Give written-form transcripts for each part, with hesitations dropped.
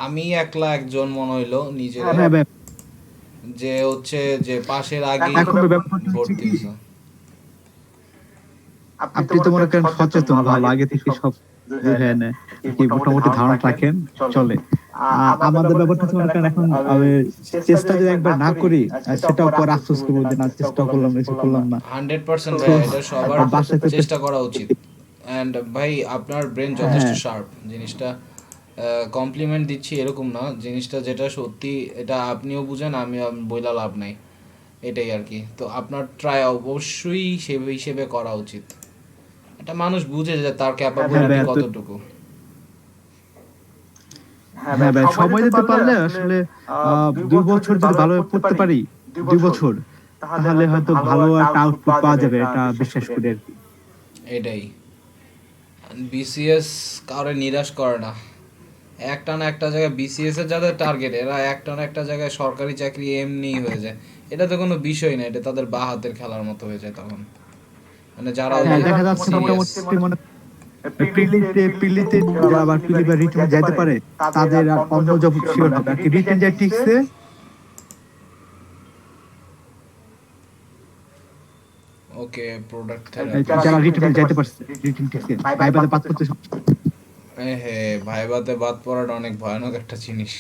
আমি একলা একজন মনে হইলো নিজেরে, হ্যাঁ ভাই, যে হচ্ছে যে পাশের আগেই এখন ভাই ব্যাপারটা হচ্ছে ভর্তি কি, হয়েছে। আপনি তো মনে করেন সচেতন ভালো, আগে থেকে সব হ্যাঁ না, আর কি মোটামুটি ধারণা রাখেন, চলে। আমাদের ব্যাপারটা হচ্ছে মনে করেন এখন চেষ্টা যদি একবার না করি, সেটাও পরে আফসোস করবো যে না, চেষ্টা করলাম না, কিছু করলাম না। 100% তো ভাই, এটা সবার বাসায় তো চেষ্টা করা উচিত। অ্যান্ড ভাই আপনার ব্রেন যথেষ্ট হ্যাঁ শার্প, জিনিসটা কমপ্লিমেন্ট দিচ্ছি এরকম না, জিনিসটা যেটা সত্যি এটা আপনিও বুঝেন, আমি বইলা লাভ নাই, এটাই আর কি। তো আপনার ট্রাই অবশ্যই সে হিসেবে করা উচিত। এটা মানুষ বুঝে যে তার হ্যাঁ ক্যাপাবিলিটি ভাই, তো কতটুকু। হ্যাঁ ভাই, সময় দিতে পারলে আসলে 2 বছর যদি ভালোভাবে পড়তে পারি, 2 বছর, তাহলে হয়তো ভালো একটা আউটপুট পাওয়া যাবে, এটা বিশ্বাস করি আর কি। এটাই, বিসিএস কাউরে নিরাশ করে না। একটা না একটা জায়গায় বিসিএস এর যাদের টার্গেট, এরা একটা না একটা জায়গায় সরকারি চাকরি এমনিই হয়ে যায়। এটা তো কোনো বিষয় না, এটা তাদের বা হাতের খেলার মতো হয়ে যায় তখন, মানে যারা ওই হ্যাঁ, যে দেখা যাচ্ছে সিরিয়াস। মোটামুটি মানে পিলিতে যারা আবার পিলি বা রিটেনে যাইতে পারে, তাদের আর অন্য জব শিওর হবে আর কি। রিটেন যায় ঠিকছে, ওকে, প্রোডাক্ট যারা থেরাপিস্ট। রিটেনে যাইতে পারছে, রিটেন ঠিকছে, ভাইবাতে পাস করতে হ্যাঁ, ভাইবাতে বাদ পড়াটা অনেক ভয়ানক একটা জিনিস।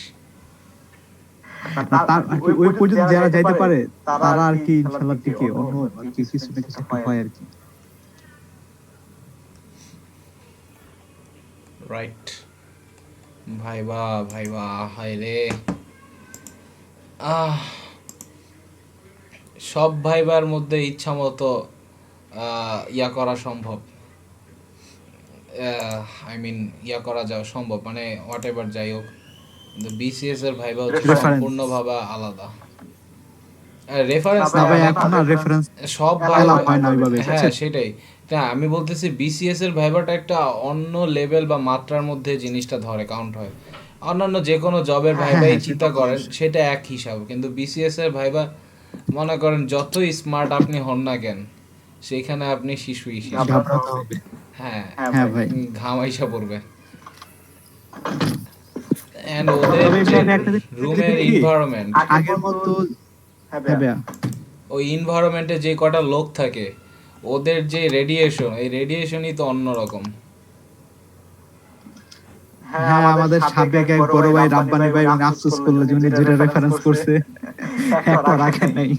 তার আর কি ওই পর্যন্ত যারা যাইতে পারে, তারা আর কি ইনশাল্লাহ টিকে, অন্য আর কি কিছু না কিছু একটা হয় আর কি। রাইট। ভাইবা, ভাইবা, হায় রে। আহ সব ভাইবার মধ্যে ইচ্ছা মতো ইয়া করা সম্ভব, আই মিন ইয়া করা যাওয়া সম্ভব, মানে হোয়াট এভার যাই হোক, কিন্তু বিসিএস এর ভাইবা হচ্ছে রেফারেন্স সম্পূর্ণভাবে আলাদা। রেফারেন্স না না ভাই, মানে এখন আর রেফারেন্স সব এলাও ভাইবা। হয় না ওইভাবে, হ্যাঁ বুঝছেন। সেটাই, না আমি বলতেছি বিসিএস এর ভাইবাটা একটা অন্য লেভেল বা মাত্রার মধ্যে জিনিসটা ধরে কাউন্ট হয়। অন্যান্য যে কোনো জবের হ্যাঁ ভাইবাই হ্যাঁ, সেটা চিন্তা তো করেন অবশ্যই। সেটা এক হিসাব, কিন্তু বিসিএস এর ভাইবা মনে করেন যতই স্মার্ট আপনি হন না কেন, সেইখানে আপনি শিশুই শিশু। ঘাবড়াতে হবে। হ্যাঁ, হ্যাঁ ভাই, ঘাম আইসা পড়বে। অ্যান্ড ওদের তবে যে ভাই একটা জিনিস রুমের দেখেন কি, এনভায়রনমেন্ট, আগের মতো, হ্যাঁ ভাইয়া, ওই এনভায়রনমেন্টে যে কটা লোক থাকে, ওদের যে রেডিয়েশন, এই রেডিয়েশনই তো অন্যরকম। হ্যাঁ আমাদের সাবেক এক বড় ভাই রাব্বানি ভাই, উনি আফসোস করলো যে উনি যেটা রেফারেন্স করছে একটা রাখেন নাই।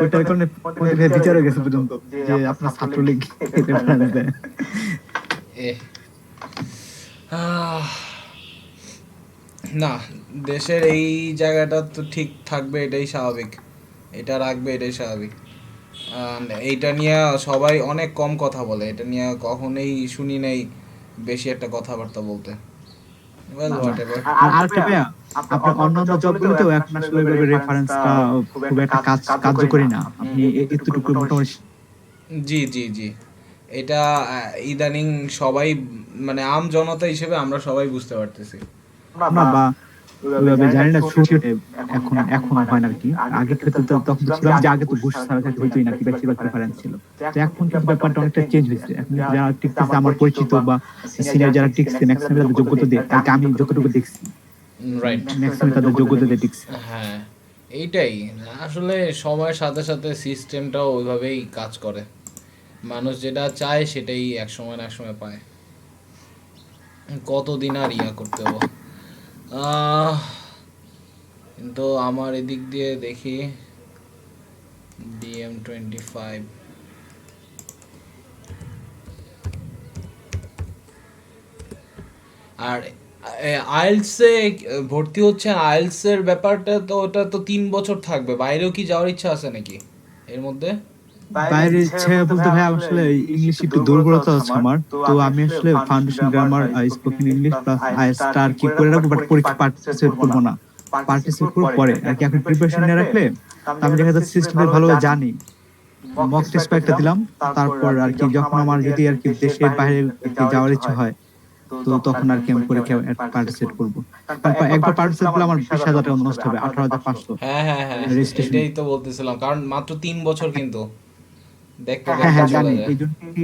ওইটার কারণে আমাদের বিচার হয়ে গেছে পর্যন্ত, যে আপনার ছাত্রলীগ রেফারেন্স দেয়। এ আহ, না, দেশের এই জায়গাটা তো ঠিক থাকবে, এটাই স্বাভাবিক, এটা রাখবে, এটাই স্বাভাবিক। এইটা নিয়ে সবাই অনেক কম কথা বলে, এটা নিয়ে কখনোই শুনি নাই বেশি একটা কথাবার্তা বলতে। ওয়েল না না, হোয়াট এভার। আর আরেকটা ভাইয়া, আপনার অন্যান্য জব গুলোতেও এখন আসলে ওইভাবে রেফারেন্সটা খুব একটা কার্যকরী না। আপনি এতটুকু মোটামুটি জি, জি, জি, এটা ইদানিং সবাই, মানে আম জনতা হিসেবে আমরা সবাই বুঝতে পারতেছি। আমরা বা ওইভাবে জানি না শুনছি, এখন এখন হয় না আর কি। আগের ক্ষেত্রে তো তখন তো ছিলাম যে আগে তো ঘুষ ছাড়া চাকরি হইতোই না আর কি, বেশিরভাগ রেফারেন্স ছিল। তো এখন কিন্তু ব্যাপারটা অনেকটা চেঞ্জ হয়েছে। এখন যারা টিকতেছে আমার পরিচিত বা সিনিয়র যারা টিকছে, ম্যাক্সিমাম তাদের যোগ্যতা দিয়ে আর কি, আমি যতটুকু দেখছি রাইট। ম্যাক্সিমাম তাদের যোগ্যতা দিয়ে টিকছে। হ্যাঁ, এইটাই, আসলে সময়ের সাথে সাথে সিস্টেমটাও ওইভাবেই কাজ করে। মানুষ যেটা চায় সেটাই এক সময় না এক সময় পায়। কতদিন আর ইয়া করতে হবে। আহ, কিন্তু আমার এদিক দিয়ে দেখি DM25, আর আইএলসে ভর্তি হচ্ছে। আইএলসের ব্যাপারটা তো, ওটা তো 3 বছর থাকবে, বাইরেও কি যাওয়ার ইচ্ছা আছে নাকি এর মধ্যে? বাইরের ইচ্ছে বলতে ভাই আসলে ইংলিশ একটু দুর্বলতা আছে আমার। তো আমি আসলে foundation grammar, spoken English plus IELTS আর কি করে রাখবো, বাট পরীক্ষা পার্টিসিপেট করবো না। পার্টিসিপেট করবো পরে আর কি, এখন প্রিপারেশন নিয়ে রাখলে তো আমি দেখা যাচ্ছে সিস্টেম ভালোভাবে জানি। মক টেস্ট কয়েকটা দিলাম, তারপর আর কি যখন আমার যদি আর কি দেশের বাইরে আর কি যাওয়ার ইচ্ছা হয়, তো তখন আর কি আমি পরীক্ষা পার্টিসিপেট করবো। কারণ একবার পার্টিসিপেট করলে আমার 20,000 টাকা নষ্ট হবে, 18,500 হ্যাঁ, হ্যাঁ, হ্যাঁ, রেজিস্ট্রেশন। এটাই তো বলতেছিলাম, কারণ মাত্র 3 বছর কিন্তু দেখতে হ্যাঁ দেখতে হ্যাঁ চলে জানি, যায়। এই জন্য কি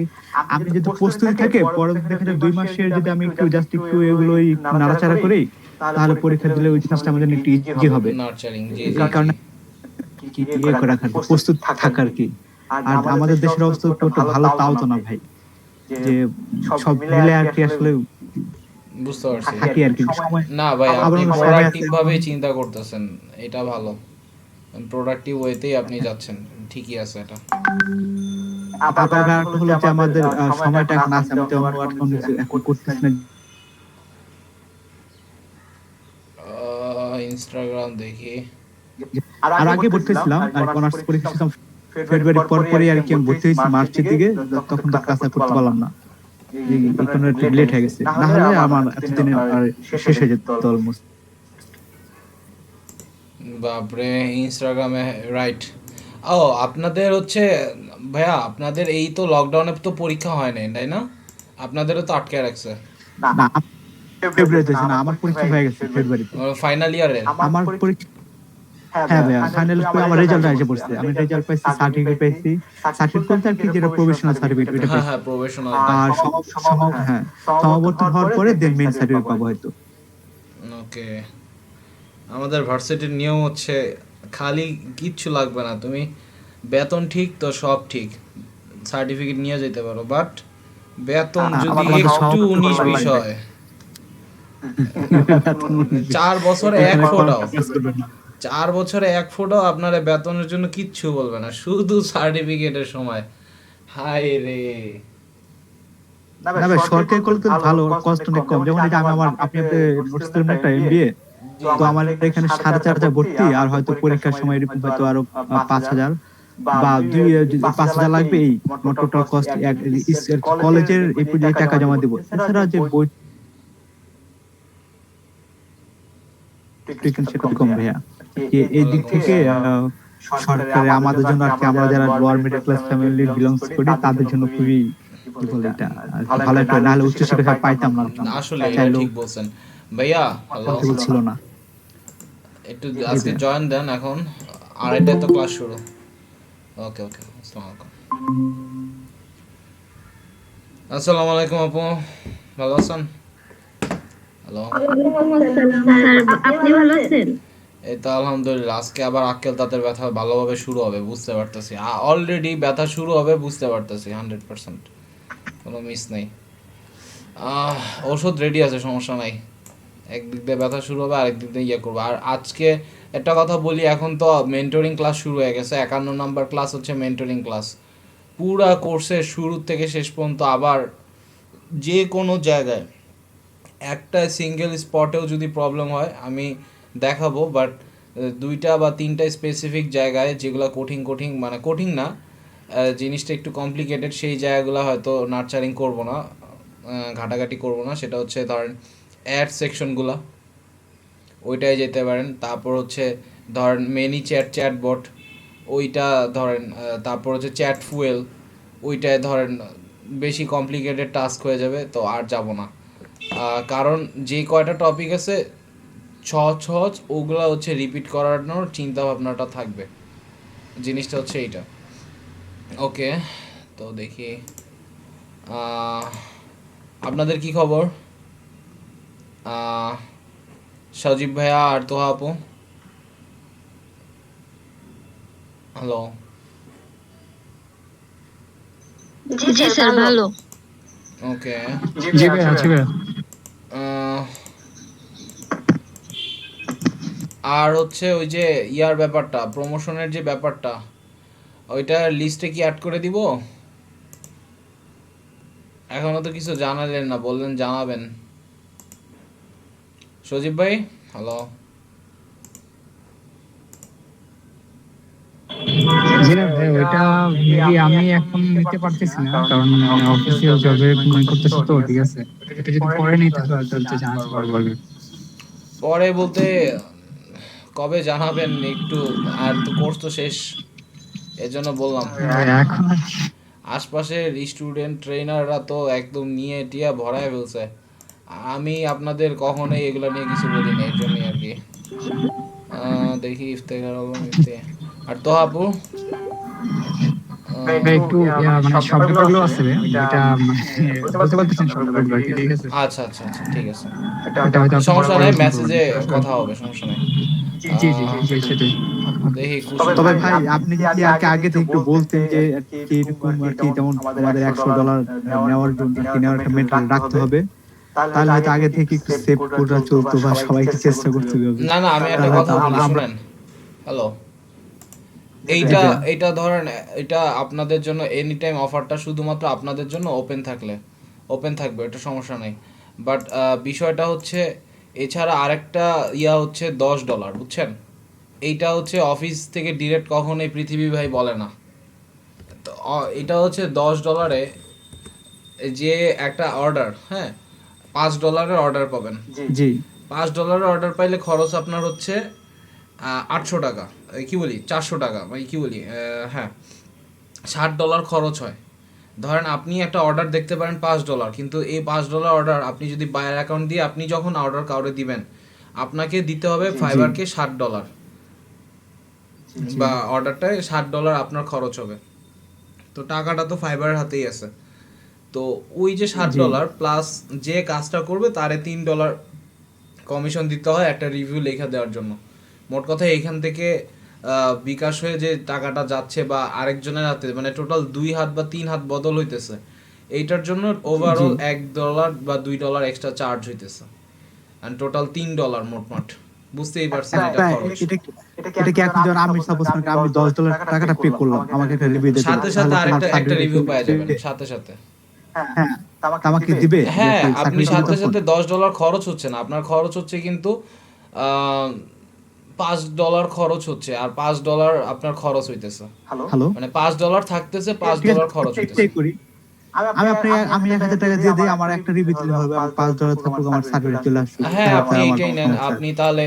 আমি যদি প্রস্তুতি থাকে পরে দেখা যায় 2 মাসের যদি আমি একটু জাস্ট একটু এগুলোই একটু নাড়াচাড়া করি, তাহলে পরীক্ষা দিলে ওই জিনিসটা আমাদের জন্য একটু ইজি হবে। নার্চারিং, জি এই জি জি। কারণে কি ইয়ে করে রাখা আর কি, প্রস্তুত থাকা আর কি। আর আমাদের দেশের অবস্থা খুব একটা ভালো তাও তো না ভাই, যে সব মিলে আর কি আসলে বুঝতে পারছি। থাকি আর কি সময়। না ভাই, আবার আপনি অন্য সময় আছে প্রোডাক্টিভ ভাবেই চিন্তা করতেছেন, এটা ভালো। প্রোডাক্টিভ ওয়েতেই আপনি যাচ্ছেন, ঠিকই আছে এটা। আবার একটা হলো যে আমাদের সময়টা এখন আছে, আমি তো অন্য আর কোনো কিছু এখন করতেছি না। ইনস্টাগ্রাম দেখি। আর আগে ভর্তি ছিলাম আর অনার্স পরীক্ষা ছিলাম ফেব্রুয়ারি পরই আর কি আমি ভর্তি হয়েছি মার্চের দিকে, তখন তো ক্লাস করতে পারলাম না, এই কারণে একটু লেট হয়ে গেছে, না হলে আমার এতদিনে আর শেষ হয়ে যেত অলমোস্ট। বাপরে, ইনস্টাগ্রামে, রাইট। ও আপনাদের হচ্ছে ভাইয়া, আপনাদের এই তো লকডাউনে তো পরীক্ষা হয় নাই, তাই না? আপনাদেরও তো আটকে রাখছে না ফেব্রুয়ারিতে হয়েছে না, আমার পরীক্ষা হয়ে গেছে ফেব্রুয়ারিতে। ফাইনাল ইয়ারের। আমার পরীক্ষা, হ্যাঁ ভাইয়া ফাইনাল করে আমার রেজাল্ট এসে পড়ছে, আমি রেজাল্ট পাইছি, সার্টিফিকেট পাইছি। সার্টিফিকেট বলতে আর কি যেটা প্রফেশনাল সার্টিফিকেট ওটা হ্যাঁ পাইছি। হ্যাঁ, প্রফেশনাল। আর হ্যাঁ সমাবর্তন হওয়ার পরে দেন মেইন সার্টিফিকেট পাবো হয়তো। ওকে। আমাদের ভার্সিটির নিয়ম হচ্ছে খালি কিচ্ছু লাগবে না, তুমি বেতন ঠিক তো সব ঠিক, সার্টিফিকেট নিয়ে যেতে পারো, বাট বেতন যদি আমাদের একটু সমাবর্তন 19-20 লাগবে। হয়, 4 বছরে এক এখানে কোনো ফোটাও, কাজ করবে না। 4 বছরে এক ফোটাও আপনারা বেতনের জন্য কিচ্ছু বলবে না, শুধু সার্টিফিকেটের সময়। হায় রে। না ভাই সরকারি কলেজ তো ভালো, কষ্ট অনেক কম। যেমন এই যে আমি আমার আপনি নোটস দিলেন একটা এমবিএ, জি তো আমার এখানে 4,500 ভর্তি, আর হয়তো পরীক্ষার সময় এরকম হয়তো আরো 5,000 বা 5,000 লাগবে, এই মোট টোটাল কস্ট কলেজের এই টাকা জমা দিব। এছাড়া যে বই সেটা কম ভাইয়া। এই দিক থেকে সরকারে আমাদের জন্য আর কি, আমরা যারা lower middle class family belongs করি তাদের জন্য খুবই কি বলে এটা আর কি ভালো একটা, নাহলে উচ্চশিক্ষা পাইতাম না, আসলে এটা চাইলেও ঠিক বলছেন ভাইয়া। হ্যালো, পসিবল ছিল না। একটু জি আজকে ভাইয়া। জয়েন দেন, এখন 2:30টায় তো ক্লাস শুরু। ওকে ওকে, আসসালামু আলাইকুম। আসসালামু আলাইকুম আপু, ভালো আছেন? হ্যালো। ওয়ালাইকুম আসসালাম স্যার, আপনি ভালো আছেন? এই তো আলহামদুলিল্লাহ, আজকে আবার আক্কেল দাঁতের ব্যথা ভালোভাবে শুরু হবে বুঝতে পারতেছি, অলরেডি ব্যথা শুরু হবে বুঝতে পারতেছি 100%, কোনো মিস নেই। আহ, ওষুধ রেডি আছে, সমস্যা নাই। একদিক দিয়ে ব্যথা শুরু হবে, আরেক দিক দিয়ে ইয়ে করবো। আর আজকে একটা কথা বলি, এখন তো মেন্টরিং ক্লাস শুরু হয়ে গেছে, 51 নম্বর ক্লাস হচ্ছে মেন্টরিং ক্লাস। পুরা কোর্সের শুরু থেকে শেষ পর্যন্ত, আবার যে কোনো জায়গায় একটা সিঙ্গেল স্পটেও যদি প্রবলেম হয় আমি দেখাবো, বাট 2টা বা 3টা স্পেসিফিক জায়গায় যেগুলো কঠিন কঠিন, মানে কঠিন না, জিনিসটা একটু কমপ্লিকেটেড, সেই জায়গাগুলো হয়তো নার্চারিং করব না, ঘাটাঘাটি করব না। সেটা হচ্ছে ধরেন অ্যাড সেকশনগুলো, ওইটাই যেতে পারেন। তারপর হচ্ছে ধরেন মেনি চ্যাটবট, ওইটা ধরেন। তারপর হচ্ছে চ্যাট ফুয়েল, ওইটায় ধরেন বেশি কমপ্লিকেটেড টাস্ক হয়ে যাবে, তো আর যাব না। কারণ যে কয়টা টপিক আছে সহজ সহজ, ওগুলো হচ্ছে রিপিট করানোর চিন্তা ভাবনাটা থাকবে, জিনিসটা হচ্ছে এইটা। ওকে, তো দেখি আপনাদের কি খবর? সজীব ভাইয়া আর তোহা আপু, হ্যালো। জি স্যার, ভালো। ওকে। জি ভাইয়া, জি ভাইয়া। আর হচ্ছে ওই যে ইয়ার ব্যাপারটা, প্রমোশনের যে ব্যাপারটা, ওইটা লিস্টে কি অ্যাড করে দিব? এখনো তো কিছু জানালেন না, বললেন জানাবেন। সজীব ভাই, হ্যালো। জি না ভাই, ওইটা মেবি আমি এখন নিতে পারতেছি না, কারণ অফিসিয়াল জবে করতেছি তো, ঠিক আছে। এটা যদি পরে নিই তাহলে হয়তো হচ্ছে জানাতে পারবো আর কি। পরে বলতে কবে জানাবেন একটু, আর তো কোর্স তো শেষ, এজন্য বললাম। এখন আশপাশের স্টুডেন্ট ট্রেনাররা তো একদম নিয়ে টিয়া ভরায় ফেলছে, আমি আপনাদের কখনোই এগুলো নিয়ে কিছু বলি না, এর জন্যই আর কি। দেখি ইফতেখার আলম, আর তো আপু ভাই একটু মানে শব্দগুলো আছে ভাই, ওইটা মানে বুঝতে পারতেছেন শব্দগুলো আর কি, ঠিক আছে? আচ্ছা আচ্ছা আচ্ছা ঠিক আছে, এটা হয়তো আপনি সমস্যা পরে নাই, শুনতে মেসেজে পারবেন। কথা হবে, সমস্যা নাই। জি জি জি জি, সেটাই। দেখি কুশল তবে ভাই। ভাই আপনি যদি আর কি আগে থেকে একটু বলতেন যে আর কি এরকম আর কি, যেমন আমাদের $100 নেওয়ার জন্য আর কি, নেওয়ার একটা মেন্টাল রাখতে হবে, তাহলে হয়তো আগে থেকে একটু সেভ করা চলতো বা সবাইকে চেষ্টা করতে হবে, না না, আমি একটা তাহলে কথা হয়তো বলি আমরা শুনেন। হ্যালো, জি এইটা ভাইয়া। এইটা ধরেন, এটা আপনাদের জন্য এনি টাইম অফারটা শুধুমাত্র আপনাদের জন্য ওপেন থাকলে ওপেন থাকবে, এটা সমস্যা নেই। বাট বিষয়টা হচ্ছে, এছাড়া আরেকটা হচ্ছে $10, বুঝছেন? এইটা হচ্ছে অফিস থেকে ডিরেক্ট কখনোই পৃথিবী ভাই বলে না। তো এটা হচ্ছে $10 যে একটা অর্ডার, হ্যাঁ, $5 অর্ডার পাবেন। জি $5 অর্ডার পাইলে খরচ আপনার হচ্ছে 800 টাকা, কি বলি 400 টাকা, মানে কি বলি, হ্যাঁ, $60 খরচ হয়। ধরেন আপনি একটা অর্ডার দেখতে পারেন $5, কিন্তু এই $5 অর্ডার আপনি যদি বায়ার অ্যাকাউন্ট দিয়ে আপনি যখন অর্ডার কাউরে দিবেন, আপনাকে দিতে হবে ফাইবারকে $60, জি বা অর্ডারটায় $60 আপনার খরচ হবে। তো টাকাটা তো ফাইবারের হাতেই আছে। তো ওই যে ষাট জি ডলার প্লাস যে কাজটা করবে তারে $3 কমিশন দিতে হয় একটা রিভিউ লেখা দেওয়ার জন্য। মোট কথা এইখান থেকে বিকাশ হয়ে যে টাকাটা যাচ্ছে বা আরেকজনের হাতে, মানে টোটাল 2 হাত বা 3 হাত বদল হইতেছে, এইটার জন্য ওভারঅল জি $1 বা $2 এক্সট্রা চার্জ হইতেছে, আর টোটাল $3 মোটমাট। বুঝতেই পারছেন এটা প্রায় খরচ। এটা কি এখন যখন আমি সাপোজ আমি $10 টাকাটা পে করলাম, আমাকে একটা রিভিউ দিতে হবে, সাথে সাথে তাহলে তোমার আরেকটা একটা রিভিউ সার্টিফিকেট, পাওয়া যাবেন সাথে সাথে। হ্যাঁ তা আমাকে দিবে যে হ্যাঁ, কি আপনি সার্টিফিকেট সাথে তখন? সাথে $10 খরচ হচ্ছে না, আপনার খরচ হচ্ছে কিন্তু আহ, $5 খরচ হচ্ছে, আর $5 আপনার খরচ হইতেছে, হ্যালো, মানে $5 থাকতেছে, পাঁচ ঠিক আছে, ডলার খরচ হইতেছে। একটাই করি, আমি 1,000 টাকা দিয়ে দিই, আমার একটা রিভিউ দিলে হবে, আমার $5 থাকুক, আমার সার্টিফিকেট চলে আসুক, হ্যাঁ, তাহলে তো আপনি আমার এইটাই কোনো নেন, সমস্যা আপনি তাহলে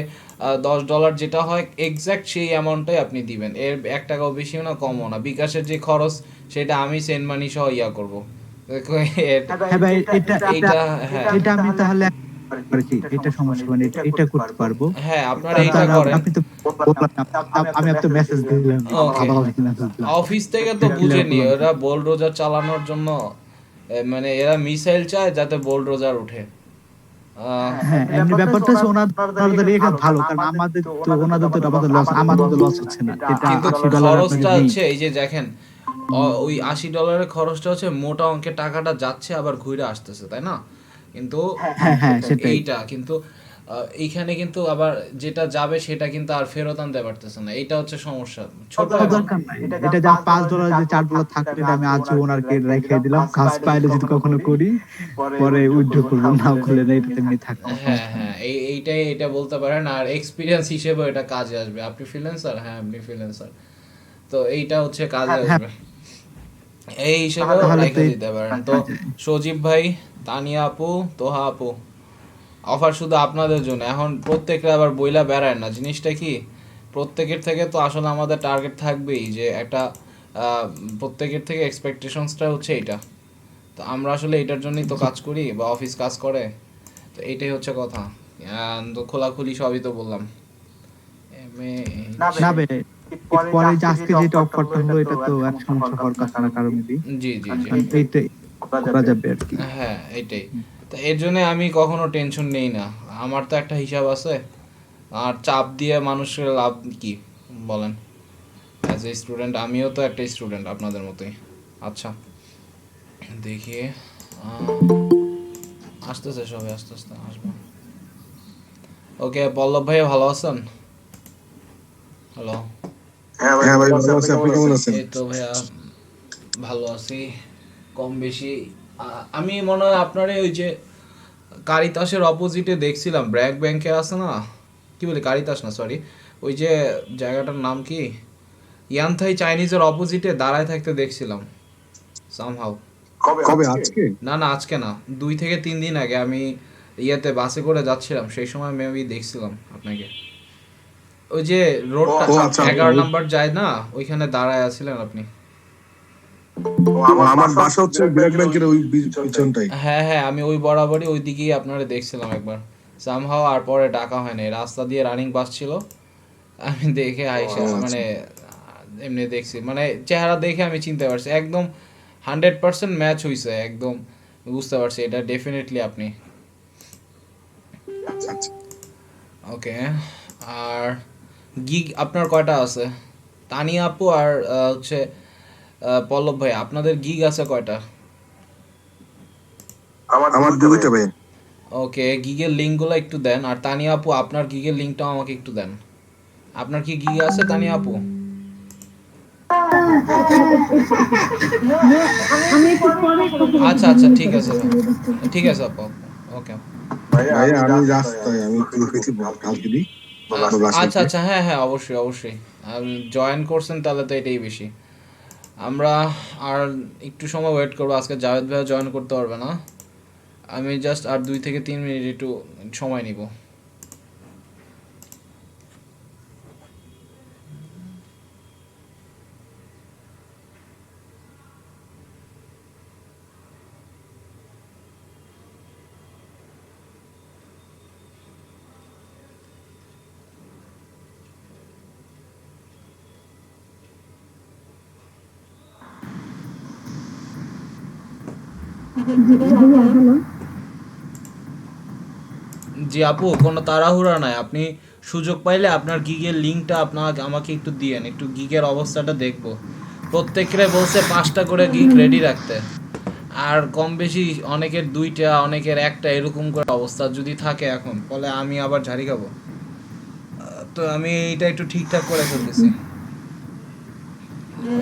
$10 যেটা হয় এক্সাক্ট সেই অ্যামাউন্টটাই আপনি দিবেন, এর $1 বেশিও না কমও না। বিকাশের যে খরচ সেটা আমি সেন্ড মানি সহ করবো। হ্যাঁ ভাই, এটা এটা এইটা, হ্যাঁ এটা আমি তাহলে আর কি, এটা সমস্যা মানে এটা করতে পারবো। হ্যাঁ, আপনার এইটা তাহলে করেন। আপনি তো বললাম, আমি আপনার মেসেজ দিলাম, ওকে, আবার মেসেজ দিলাম, অফিস থেকে তো ক্লিয়ার বুঝেনি করলাম। ওরা বোলডোজার চালানোর জন্য, মানে এরা মিসাইল চায় যাতে বোলডোজার উঠে। হ্যাঁ এমনি ব্যাপারটা হচ্ছে ওনাদের এখানে ভালো, কারণ আমাদের তো ওনাদের তো আমাদের লস, আমাদের তো লস হচ্ছে না, এটা কিন্তু $80 আপনাকে খরচটা নেই। হচ্ছে, এই যে দেখেন, ওই $80 খরচটা হচ্ছে মোটা অঙ্কের টাকাটা যাচ্ছে আবার ঘুরে আসতেছে, তাই না? কিন্তু হ্যাঁ হ্যাঁ সেটাই। এইটা কিন্তু এইখানে কিন্তু আবার যেটা যাবে সেটা কিন্তু আর ফেরত আনতে পারতেছে না, এইটা হচ্ছে সমস্যা, ছোট কোনো দরকার নাই, এটা যা $5 যে $4 থাকলে এটা আমি আজীবন আর কি রেখে দিলাম, কাজ পাইলে যদি কখনো করি পরে উইথড্র করবো, নাও করলে না, এটা তেমনি থাকবে, আমার হ্যাঁ সমস্যা নেই। হ্যাঁ, এইটাই, এটা বলতে পারেন, আর এক্সপিরিয়েন্স হিসেবে এটা কাজে আসবে। আপনি ফ্রিল্যান্সার, হ্যাঁ আপনি ফ্রিল্যান্সার, তো এইটা হচ্ছে কাজে হ্যাঁ আসবে, এই হিসেবেও তাহলে তো রেখে দিতে পারেন। তো সজীব ভাই, তানিয়া আপু, তোহা আপু, অফার শুধু আপনাদের জন্য। এখন প্রত্যেকটা আবার বইলা বেড়ায় না, জিনিসটা কি, প্রত্যেকের থেকে তো আসলে আমাদের টার্গেট থাকবেই যে একটা প্রত্যেকের থেকে এক্সপেকটেশনসটা হচ্ছে এইটা। তো আমরা আসলে এটার জন্যই তো কাজ করি বা অফিস কাজ করে, তো এইটাই হচ্ছে কথা। তো খোলাখুলি সবই তো বললাম। না বে, পরে যে আজকে যেটা অফারটা হলো এটা তো এক সমস্যা হওয়ার কথা না কারণ জি জি জি, কারণ এইটাই করা যাবে আর কি। হ্যাঁ এইটাই। তো এর জন্য আমি কখনো টেনশন নেই না, আমার তো একটা হিসাব আছে, আর চাপ দিয়ে মানুষের লাভ কি বলেন? অ্যাজ এ স্টুডেন্ট, আমিও তো একটা স্টুডেন্ট আপনাদের মতোই। আচ্ছা, দেখি আসতেছে সবাই, আস্তে আস্তে আসবো। ওকে, পল্লব ভাই ভালো আছেন? হ্যালো। হ্যাঁ ভাই, ভালো আছি। আপনি কেমন আছেন? এই তো ভাইয়া ভালো আছি, কম বেশি। আমি মনে হয় আপনারে ওই যে কারিতাসের অপোজিটে দেখছিলাম, ব্র্যাক ব্যাংকে আছে না, কি বলি কারিতাস না, সরি, ওই যে জায়গাটার নাম কি, ইয়ানথাই চাইনিজের অপোজিটে দাঁড়ায় থাকতে দেখছিলাম সামহাউ। কবে, আজকে? না না, আজকে না, 2 থেকে 3 দিন আগে আমি ইয়েতে বাসে করে যাচ্ছিলাম, সেই সময় মেবি দেখছিলাম আপনাকে, ওই যে রোডটা ও আচ্ছা, 11 নাম্বার যায় না, ওইখানে দাঁড়ায় আছিলেন আপনি। আমার বাসা হচ্ছে ব্র্যাক ব্যাংকের ওই পিছনটাই। হ্যাঁ হ্যাঁ, আমি ওই বরাবরই ওই দিকেই আপনারা দেখছিলাম একবার সামহাও, আর পরে ডাকা হয় নাই, রাস্তা দিয়ে রানিং বাস ছিল, আমি দেখে আইসা ও আচ্ছা। মানে এমনি দেখছি, মানে চেহারা দেখে আমি চিনতে পারছি একদম 100% ম্যাচ হইছে একদম, বুঝতে পারছি এটা ডেফিনেটলি আপনি। আচ্ছা আচ্ছা। ওকে, আর গিগ আপনার কয়টা আছে? তানিয়া আপু আর হচ্ছে পল্লব ভাই, আপনাদের গিগ আছে কয়টা? আমার দুইটা ভাই। ওকে, গিগের লিঙ্কগুলো একটু দেন, আর তানিয়া আপু আপনার গিগের লিঙ্কটাও আমাকে একটু দেন। আপনার কি গিগ আছে তানিয়া আপু? আমি একটু পরে কথা বলছি, আচ্ছা 2 আচ্ছা, মিনিট ঠিক পরে। আছে ঠিক আছে আপু। ওকে, ভাইয়া আমি রাস্তায়, আমি একটু হয়েছি কালকে দিই বাসায় আচ্ছা গিয়ে। আচ্ছা, হ্যাঁ হ্যাঁ, অবশ্যই অবশ্যই জয়েন করছেন তাহলে তো এটাই বেশি। আমরা আর একটু সময় ওয়েট করবো, আজকে জাভেদ ভাইও জয়েন করতে পারবে না। আমি জাস্ট আর 2 থেকে 3 মিনিট একটু সময় নিব। ভাইয়া হ্যালো। জি আপু, কোনো তাড়াহুড়া নাই, আপনি সুযোগ পাইলে আপনার গিগের লিঙ্কটা আমাকে একটু দিয়েন, একটু গিগের অবস্থাটা দেখবো। প্রত্যেকরে বলছে 5টা করে গিগ রেডি রাখতে, আর কম বেশি অনেকের 2টা অনেকের 1টা এরকম করে অবস্থা যদি থাকে এখন, ফলে আমি আবার ঝাড়ি খাবো। তো আমি এইটা একটু ঠিকঠাক করে ফেলতেছি।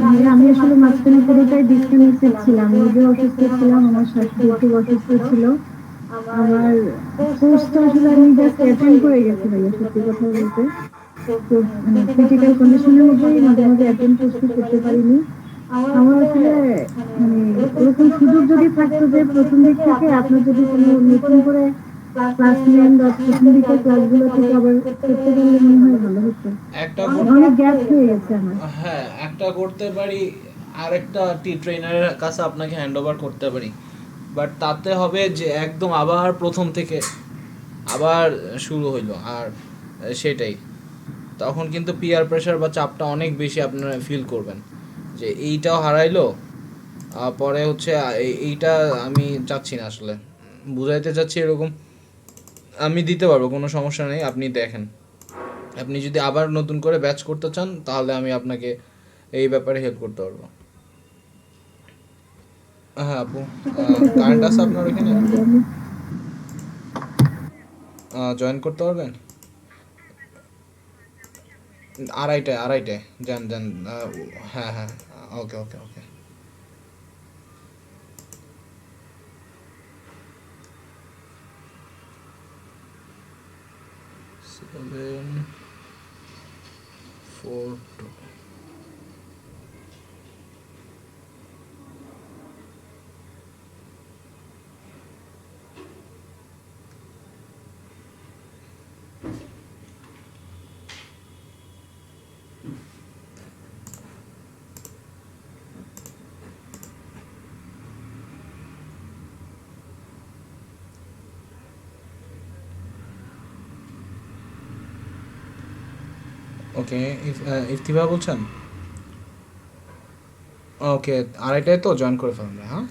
ভাইয়া আমি আসলে মাঝখানে পুরোটাই ডিসকানেক্টেড ছিলাম, নিজে অসুস্থ ছিলাম, আমার শাশুড়ি খুব অসুস্থ ছিল। আমার কোর্সটা আসলে আমি জাস্ট অ্যাটেন্ড করে গেছি ভাইয়া, সত্যি কথা বলতে। তো মানে ক্রিটিক্যাল কন্ডিশনের মধ্যেই মাঝে মাঝে অ্যাটেন্ড করতে পারিনি। আমার আসলে মানে এরকম সুযোগ যদি থাকতো যে প্রথম দিক থেকে আপনার যদি কোনো নতুন করে ক্লাস নেন বা প্রথম দিকের ক্লাসগুলো থেকে আবার করতে পারলে মনে হয় ভালো হতো। একটা অনেক গ্যাপ হয়ে গেছে আমার। হ্যাঁ, একটা করতে পারি, আরেকটা ট্রেনারের কাছে আপনাকে হ্যান্ড ওভার করতে পারি, বাট তাতে হবে যে একদম আবার প্রথম থেকে আবার শুরু হইলো, আর সেটাই তখন কিন্তু পিয়ার প্রেশার বা চাপটা অনেক বেশি আপনারা ফিল করবেন, যে এইটাও হারাইলো। পরে হচ্ছে এইটা আমি চাচ্ছি না আসলে, বুঝাইতে চাচ্ছি এরকম। আমি দিতে পারবো, কোনো সমস্যা নেই, আপনি দেখেন। আপনি যদি আবার নতুন করে ব্যাচ করতে চান তাহলে আমি আপনাকে এই ব্যাপারে হেল্প করতে পারবো। হ্যাঁ আপু, কারেন্ট আছে আপনার ওখানে? জয়েন করতে পারবেন? 2:30 যান যান। হ্যাঁ হ্যাঁ, ওকে ওকে ওকে। 742। ওকে, ইফতিভা বলছেন? ওকে, 2:30 তো জয়েন করে ফেলবে, হ্যাঁ।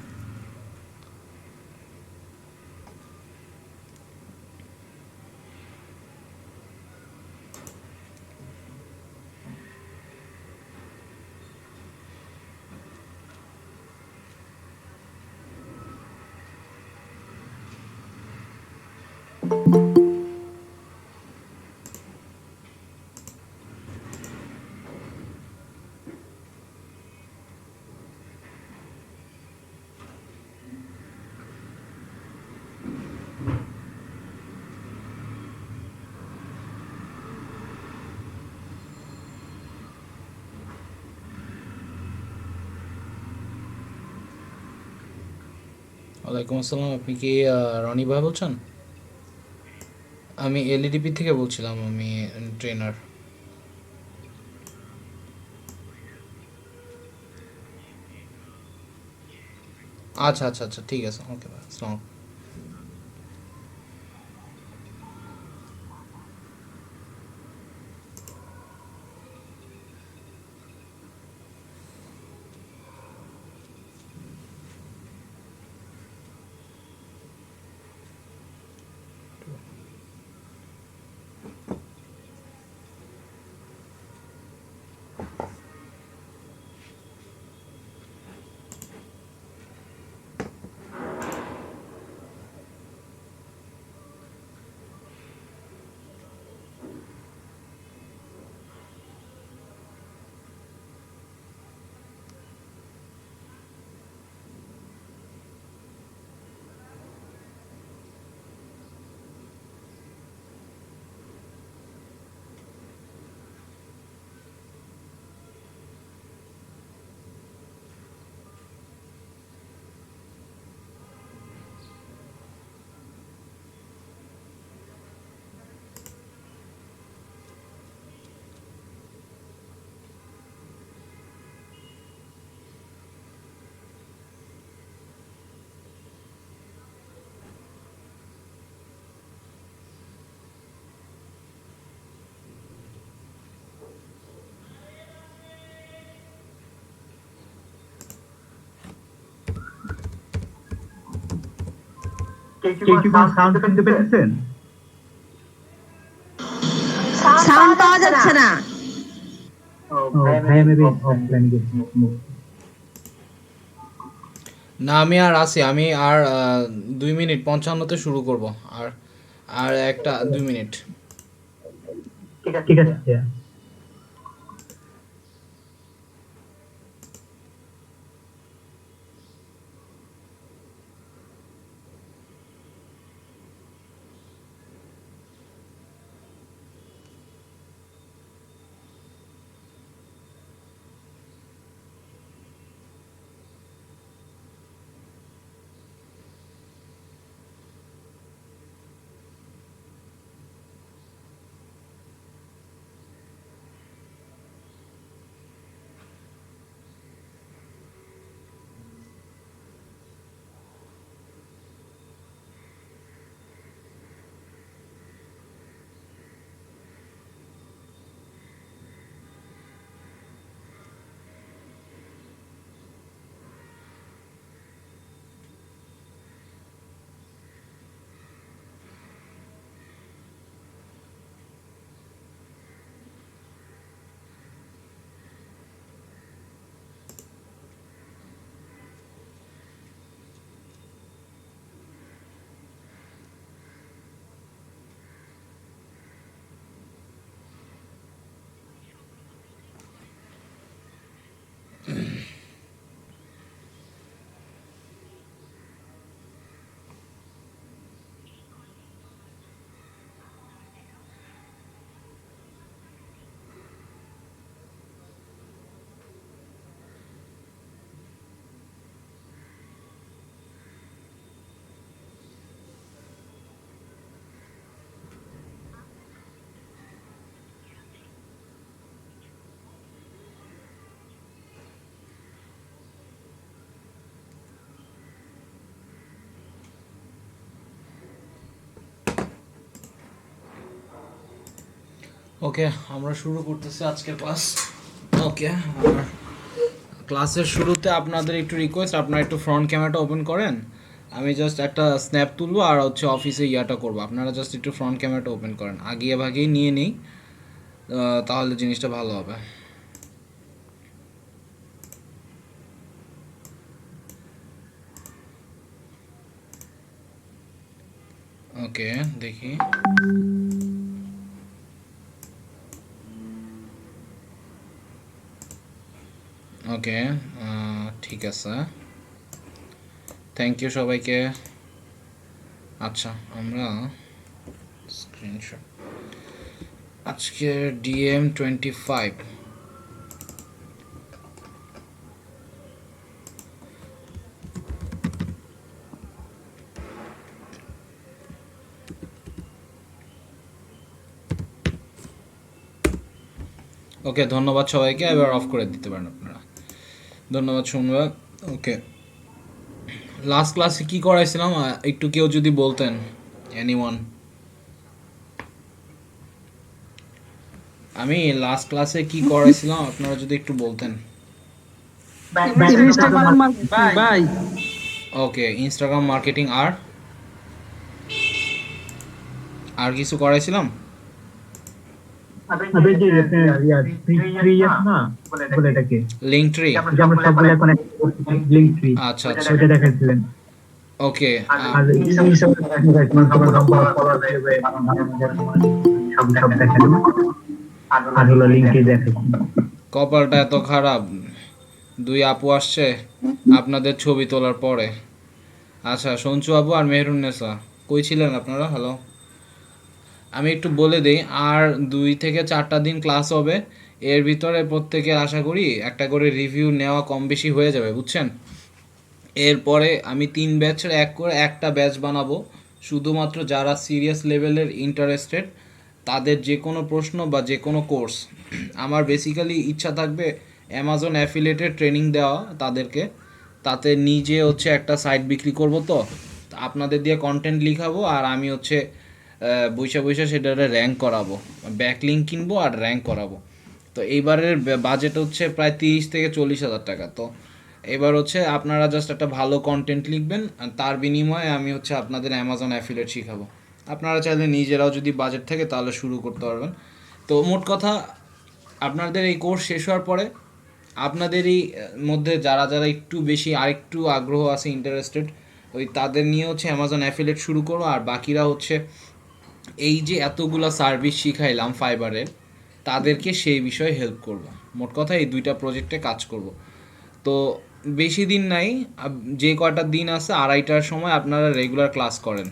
ওয়ালাইকুম আসসালাম, আপনি কি রনি ভাই বলছেন? আমি এলইডিপি থেকে বলছিলাম, আমি ট্রেনার। আচ্ছা আচ্ছা আচ্ছা, ঠিক আছে, ওকে ভাই, আসসালাম। কে কি কোনো সাউন্ড শুনতে পেয়েছেন? সাউন্ড পাওয়া যাচ্ছে না। ও ভাইয়া মেবি অফলাইনে গেছে। না আমি আর আছি, আমি আর 2 মিনিট 55-তে শুরু করব। আর আর একটা 2 মিনিট। ঠিক আছে ভাইয়া। ওকে, আমরা শুরু করতেছি আজকের ক্লাস। ওকে, ক্লাসের শুরুতে আপনাদের একটু রিকোয়েস্ট, আপনারা একটু ফ্রন্ট ক্যামেরাটা ওপেন করেন। আমি জাস্ট একটা স্ন্যাপ তুলবো আর হচ্ছে অফিসে ইয়াটা করবো। আপনারা জাস্ট একটু ফ্রন্ট ক্যামেরাটা ওপেন করেন, আগিয়ে ভাগিয়ে নিয়ে নিই, তাহলে জিনিসটা ভালো হবে। ওকে, দেখি। ওকে, ঠিক আছে, থ্যাংক ইউ সবাইকে। আচ্ছা, আমরা স্ক্রিনশট আজকে DM25 ওকে, ধন্যবাদ সবাইকে। এবার অফ করে দিতে পারেন আপনারা। ধন্যবাদ শুনবা। ওকে, লাস্ট ক্লাসে কি করাইছিলাম একটু কেউ যদি বলতেন, এনিওয়ান? আমি লাস্ট ক্লাসে কি করাইছিলাম আপনারা যদি একটু বলতেন। ভাই ওকে, ইনস্টাগ্রাম মার্কেটিং। আর আর কিছু করাইছিলাম? আবে যে ফ্রি আছে না, বলে এটাকে লিঙ্ক ট্রি। যে আমরা সবগুলো এখন লিংক ফ্রি, আচ্ছা আচ্ছা, ওটা দেখাচ্ছিলেন। ওকে। আর এই সব তোমার নাম্বার ফলোয়ার দেবে, সব সব দেখানো, আর হলো লিংকে দেখাচ্ছি। কপালটা এত খারাপ, 2 আপু আসছে আপনাদের ছবি তোলার পরে। আচ্ছা, সঞ্চু আপু আর মেহরুন্নেসা, কই ছিলেন আপনারা? হ্যালো, আমি একটু বলে দিই, আর 2 থেকে 4টা দিন ক্লাস হবে। এর ভিতরে প্রত্যেকে আশা করি একটা করে রিভিউ নেওয়া কম বেশি হয়ে যাবে, বুঝছেন? এরপরে আমি 3 ব্যাচের একটা ব্যাচ বানাবো, শুধুমাত্র যারা সিরিয়াস লেভেলের ইন্টারেস্টেড তাদের যে কোনো প্রশ্ন বা যে কোনো কোর্স। আমার বেসিক্যালি ইচ্ছা থাকবে অ্যামাজন অ্যাফিলিয়েটেড ট্রেনিং দেওয়া তাদেরকে, তাতে নিজে হচ্ছে একটা সাইট বিক্রি করব। তো আপনাদের দিয়ে কন্টেন্ট লিখাবো আর আমি হচ্ছে বৈশা বৈশা সেটারে র্যাঙ্ক করাবো, ব্যাকলিঙ্ক কিনবো আর র্যাঙ্ক করাবো। তো এইবারের বাজেট হচ্ছে প্রায় 30 থেকে 40 হাজার টাকা। তো এবার হচ্ছে আপনারা জাস্ট একটা ভালো কন্টেন্ট লিখবেন, আর তার বিনিময়ে আমি হচ্ছে আপনাদের অ্যামাজন অ্যাফিলিয়েট শিখাবো। আপনারা চাইলে নিজেরাও যদি বাজেট থাকে তাহলে শুরু করতে পারবেন। তো মোট কথা, আপনাদের এই কোর্স শেষ হওয়ার পরে আপনাদেরই মধ্যে যারা যারা একটু বেশি আরেকটু আগ্রহ আছে, ইন্টারেস্টেড, ওই তাদের নিয়ে হচ্ছে অ্যামাজন অ্যাফিলিয়েট শুরু করো। আর বাকিরা হচ্ছে এই যে এতগুলা সার্ভিস শিখাইলাম ফাইবারের, তাদেরকে সেই বিষয়ে হেল্প করব। মোট কথা এই দুইটা প্রজেক্টে কাজ করব। তো বেশি দিন নাই, যে কয়টা দিন আছে 2:30টার সময় আপনারা রেগুলার ক্লাস করেন।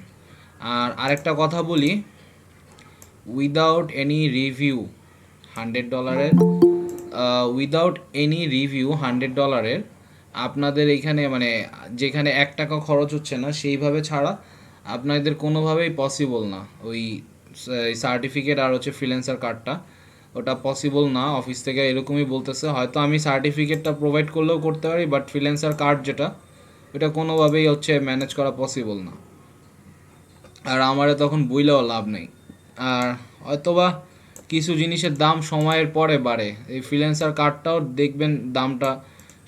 আর আরেকটা কথা বলি, without any review $100 without any review $100 আপনাদের এইখানে মানে যেখানে $1 খরচ হচ্ছে না সেইভাবে ছাড়া আপনাদের কোনোভাবেই পসিবল না। ওই সার্টিফিকেট আর হচ্ছে ফ্রিল্যান্সার কার্ডটা, ওটা পসিবল না। অফিস থেকে এরকমই বলতেছে। হয়তো আমি সার্টিফিকেটটা প্রোভাইড করলেও করতে পারি, বাট ফ্রিল্যান্সার কার্ড যেটা, ওটা কোনোভাবেই হচ্ছে ম্যানেজ করা পসিবল না। আর আমারে তখন বইলেও লাভ নেই। আর হয়তোবা কিছু জিনিসের দাম সময়ের পরে বাড়ে, এই ফ্রিল্যান্সার কার্ডটাও দেখবেন দামটা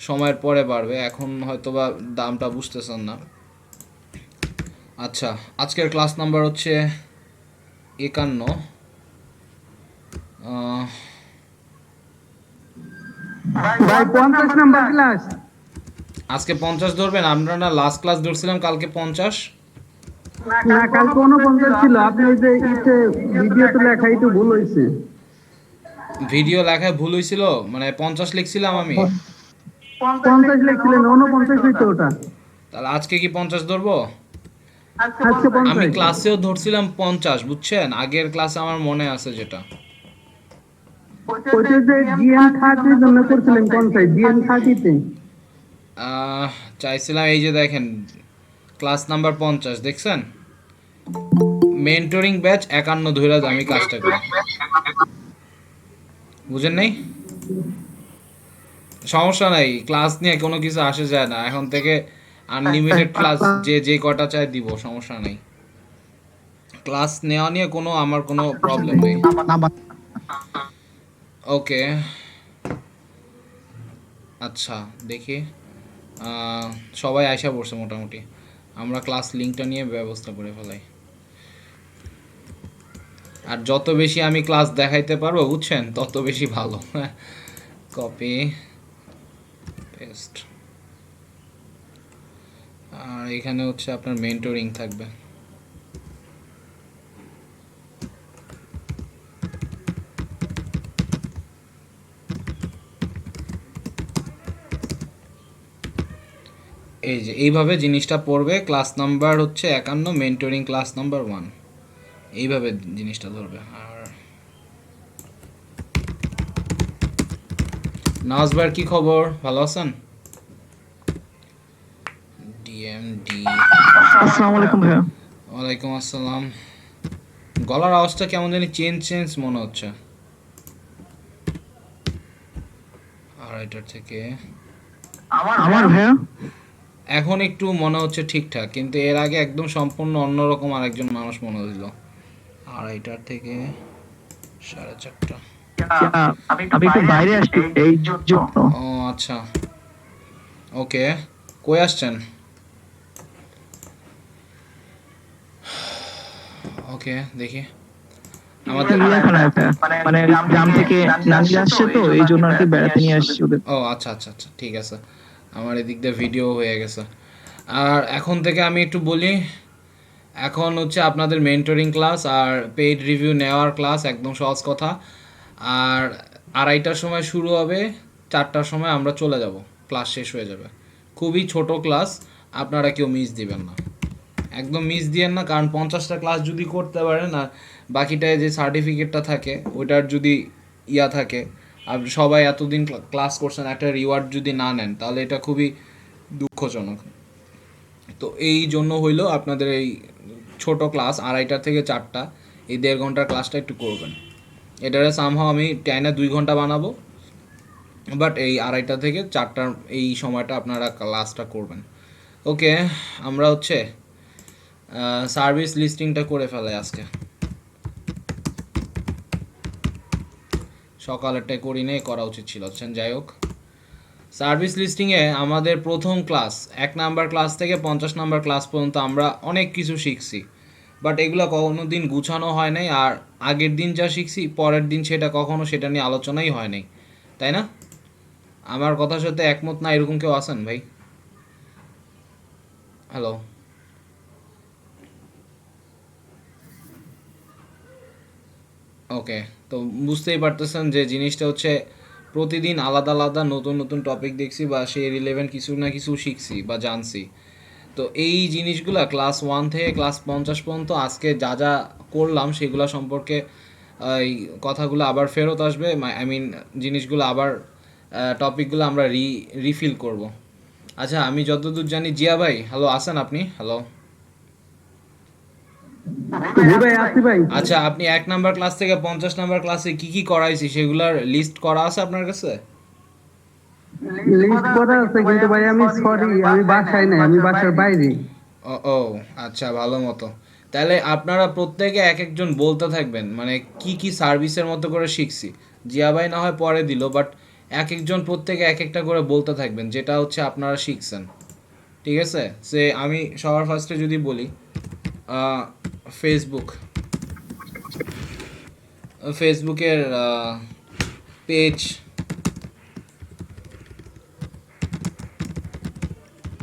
সময়ের পরে বাড়বে, এখন হয়তোবা দামটা বুঝতেছেন না। আচ্ছা, আজকের ক্লাস নাম্বার হচ্ছে 51। ভাই 50 নাম্বার ক্লাস। আজকে 50 ধরবেন? আমরা না লাস্ট ক্লাস ধরছিলাম কালকে 50। না, কাল 49 ছিল। আপনি ওই যে ভিডিওতে লেখাই তো ভুল হয়েছে। ভিডিও লেখায় ভুল হয়েছিল, মানে 50 লিখছিলাম আমি। 50 লিখছিলেন, 49 হইতো ওটা। তাহলে আজকে কি 50 ধরবো? আজকে আমি 50। ক্লাসেও ধরছিলাম 50, বুঝছেন? আগের ক্লাসে আমার মনে আছে যেটা। ওইটা যে জিএন 30 জন্য করছিলেন, কোন সাইড জিএন 30 তে? চাইছিলাম, এই যে দেখেন ক্লাস নাম্বার 50 দেখছেন, মেন্টরিং ব্যাচ 51 ধরে আমি কাজটা করি। বুঝেন নাই? সমস্যা নাই, ক্লাস নিয়ে কোনো কিছু আসে যায় না। এখন থেকে আনলিমিটেড ক্লাস যে কটা চাই দিব, সমস্যা নেই। ক্লাস নেওয়া নিয়ে আমার কোনো প্রবলেম নেই। ওকে, আচ্ছা দেখি, সবাই আইসা পড়ছে মোটামুটি। আমরা ক্লাস লিঙ্কটা নিয়ে ব্যবস্থা করে ফেলাই। আর যত বেশি আমি ক্লাস দেখাইতে পারবো, বুঝছেন, তত বেশি ভালো। Copy paste. আর এখানে হচ্ছে আপনার মেন্টরিং থাকবে। এই যে এইভাবে জিনিসটা পড়বে। ক্লাস নাম্বার হচ্ছে 51, মেন্টরিং ক্লাস নাম্বার 1, এইভাবে জিনিসটা ধরবে। আর নওয়াজ ভাইয়ের কি খবর? ভালো আছেন? ডিএমডি, আসসালামু আলাইকুম ভাইয়া। ওয়ালাইকুম আসসালাম। গলার আওয়াজটা কেমন জানি চেঞ্জ মনে হচ্ছে। আর এটার থেকে আমার ভাইয়া এখন একটু মনে হচ্ছে ঠিকঠাক, কিন্তু এর আগে একদম সম্পূর্ণ অন্যরকম আরেকজন মানুষ মনে হইল। আর এটার থেকে 4:30। আমি একটু বাইরে আসছি এই জন্য। ও আচ্ছা, ওকে। কই আসছেন? ওকে, দেখি আমাদের। মানে গ্রাম থেকে নানি আসছে, তো এই জন্য আর কি বেড়াতে নিয়ে আসছি ওদের। ও আচ্ছা, ঠিক আছে। আমার এদিক দিয়ে ভিডিও হয়ে গেছে। আর এখন থেকে আমি একটু বলি, এখন হচ্ছে আপনাদের মেন্টরিং ক্লাস আর পেইড রিভিউ নেওয়ার ক্লাস, একদম সহজ কথা। আর 2:30টার সময় শুরু হবে, 4টার সময় আমরা চলে যাব, ক্লাস শেষ হয়ে যাবে। খুবই ছোট ক্লাস, আপনারা কেউ মিস দিবেন না, একদম মিস দিয়েন না। কারণ 50টা ক্লাস যদি করতে পারেন, আর বাকিটায় যে সার্টিফিকেটটা থাকে ওইটার যদি থাকে, আর সবাই এতদিন ক্লাস করছেন, একটা রিওয়ার্ড যদি না নেন, তাহলে এটা খুবই দুঃখজনক। তো এই জন্য হইলো আপনাদের এই ছোট ক্লাস 2:30 থেকে 4টা, এই 1.5 ঘন্টার ক্লাসটা একটু করবেন। এটারে সামহাও আমি টাইনে 2 ঘন্টা বানাবো, বাট এই 2:30 থেকে 4টার এই সময়টা আপনারা ক্লাসটা করবেন। ওকে, আমরা হচ্ছে সার্ভিস লিস্টিংটা করে ফেলাই আজকে। সকালেরটাই করি নেই, করা উচিত ছিল। যাই হোক, সার্ভিস লিস্টিংয়ে আমাদের প্রথম ক্লাস 1 নাম্বার ক্লাস থেকে 50 নাম্বার ক্লাস পর্যন্ত আমরা অনেক কিছু শিখছি, বাট এগুলো কোনো দিন গুছানো হয় নাই। আর আগের দিন যা শিখছি পরের দিন সেটা কখনো সেটা নিয়ে আলোচনাই হয় নাই, তাই না? আমার কথার সাথে একমত না এরকম কেউ আছেন ভাই? হ্যালো, ওকে। তো বুঝতেই পারতেছেন যে জিনিসটা হচ্ছে প্রতিদিন আলাদা আলাদা নতুন নতুন টপিক দেখছি বা সেই রিলেভেন্ট কিছু না কিছু শিখছি বা জানছি। তো এই জিনিসগুলা ক্লাস 1 থেকে ক্লাস 50 পর্যন্ত আজকে যা যা করলাম সেগুলো সম্পর্কে এই কথাগুলো আবার ফেরত আসবে। আই মিন জিনিসগুলো আবার টপিকগুলো আমরা রিফিল করব। আচ্ছা, আমি যতদূর জানি, জিয়া ভাই হ্যালো, আছেন আপনি? হ্যালো, জি ভাই আসি ভাই। আচ্ছা, আপনি 1 নাম্বার ক্লাস থেকে 50 নাম্বার ক্লাসে কি কি করাইছি সেগুলোর লিস্ট করা আছে আপনার কাছে? লিস্ট করা আছে কিন্তু ভাই আমি সরি আমি বাসায় নাই, আমি বাসার বাইরে। ও ও আচ্ছা, ভালো মতো। তাহলে আপনারা প্রত্যেকে এক একজন বলতে থাকবেন মানে কি কি সার্ভিসের মতো করে শিখছি। জিয়া ভাই না হয় পরে দিল, বাট এক একজন প্রত্যেকে এক একটা করে বলতে থাকবেন যেটা হচ্ছে আপনারা শিখছেন, ঠিক আছে? সে আমি সবার ফার্স্টে যদি বলি, ফেসবুক, ফেসবুকের page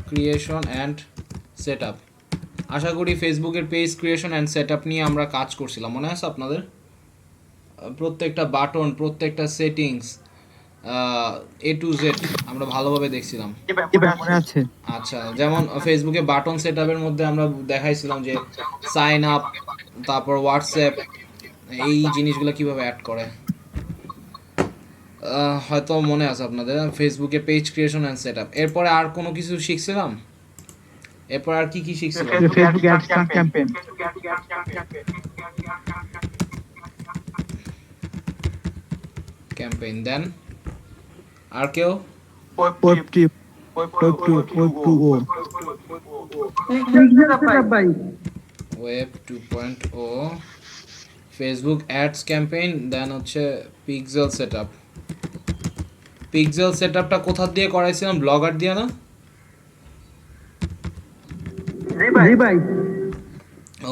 creation and set up. আশা করি ফেসবুকের page creation and set up নিয়ে আমরা কাজ করছিলাম, মনে আছে আপনাদের? প্রত্যেকটা বাটন, প্রত্যেকটা সেটিংস, এ টু জেড আমরা ভালোভাবে দেখছিলাম। মনে আছে? আচ্ছা, যেমন ফেসবুকে বাটন সেট আপের মধ্যে আমরা দেখাইছিলাম যে সাইন আপ, তারপর হোয়াটসঅ্যাপ, এই জিনিসগুলো কিভাবে অ্যাড করে। হয়তো মনে আছে আপনাদের ফেসবুকে page creation and set up. এরপরে আর কোনো কিছু শিখছিলাম? এরপর আর কি কি শিখছিলাম? Facebook ads campaign, campaign. Then আর কেউ? ওয়েব টু ও, ভাই web 2.0, Facebook ads campaign, then হচ্ছে পিক্সেল সেটআপ। পিক্সেল সেটআপটা কোথা দিয়ে করাইছিলাম? ব্লগার দিয়ে না? জি ভাই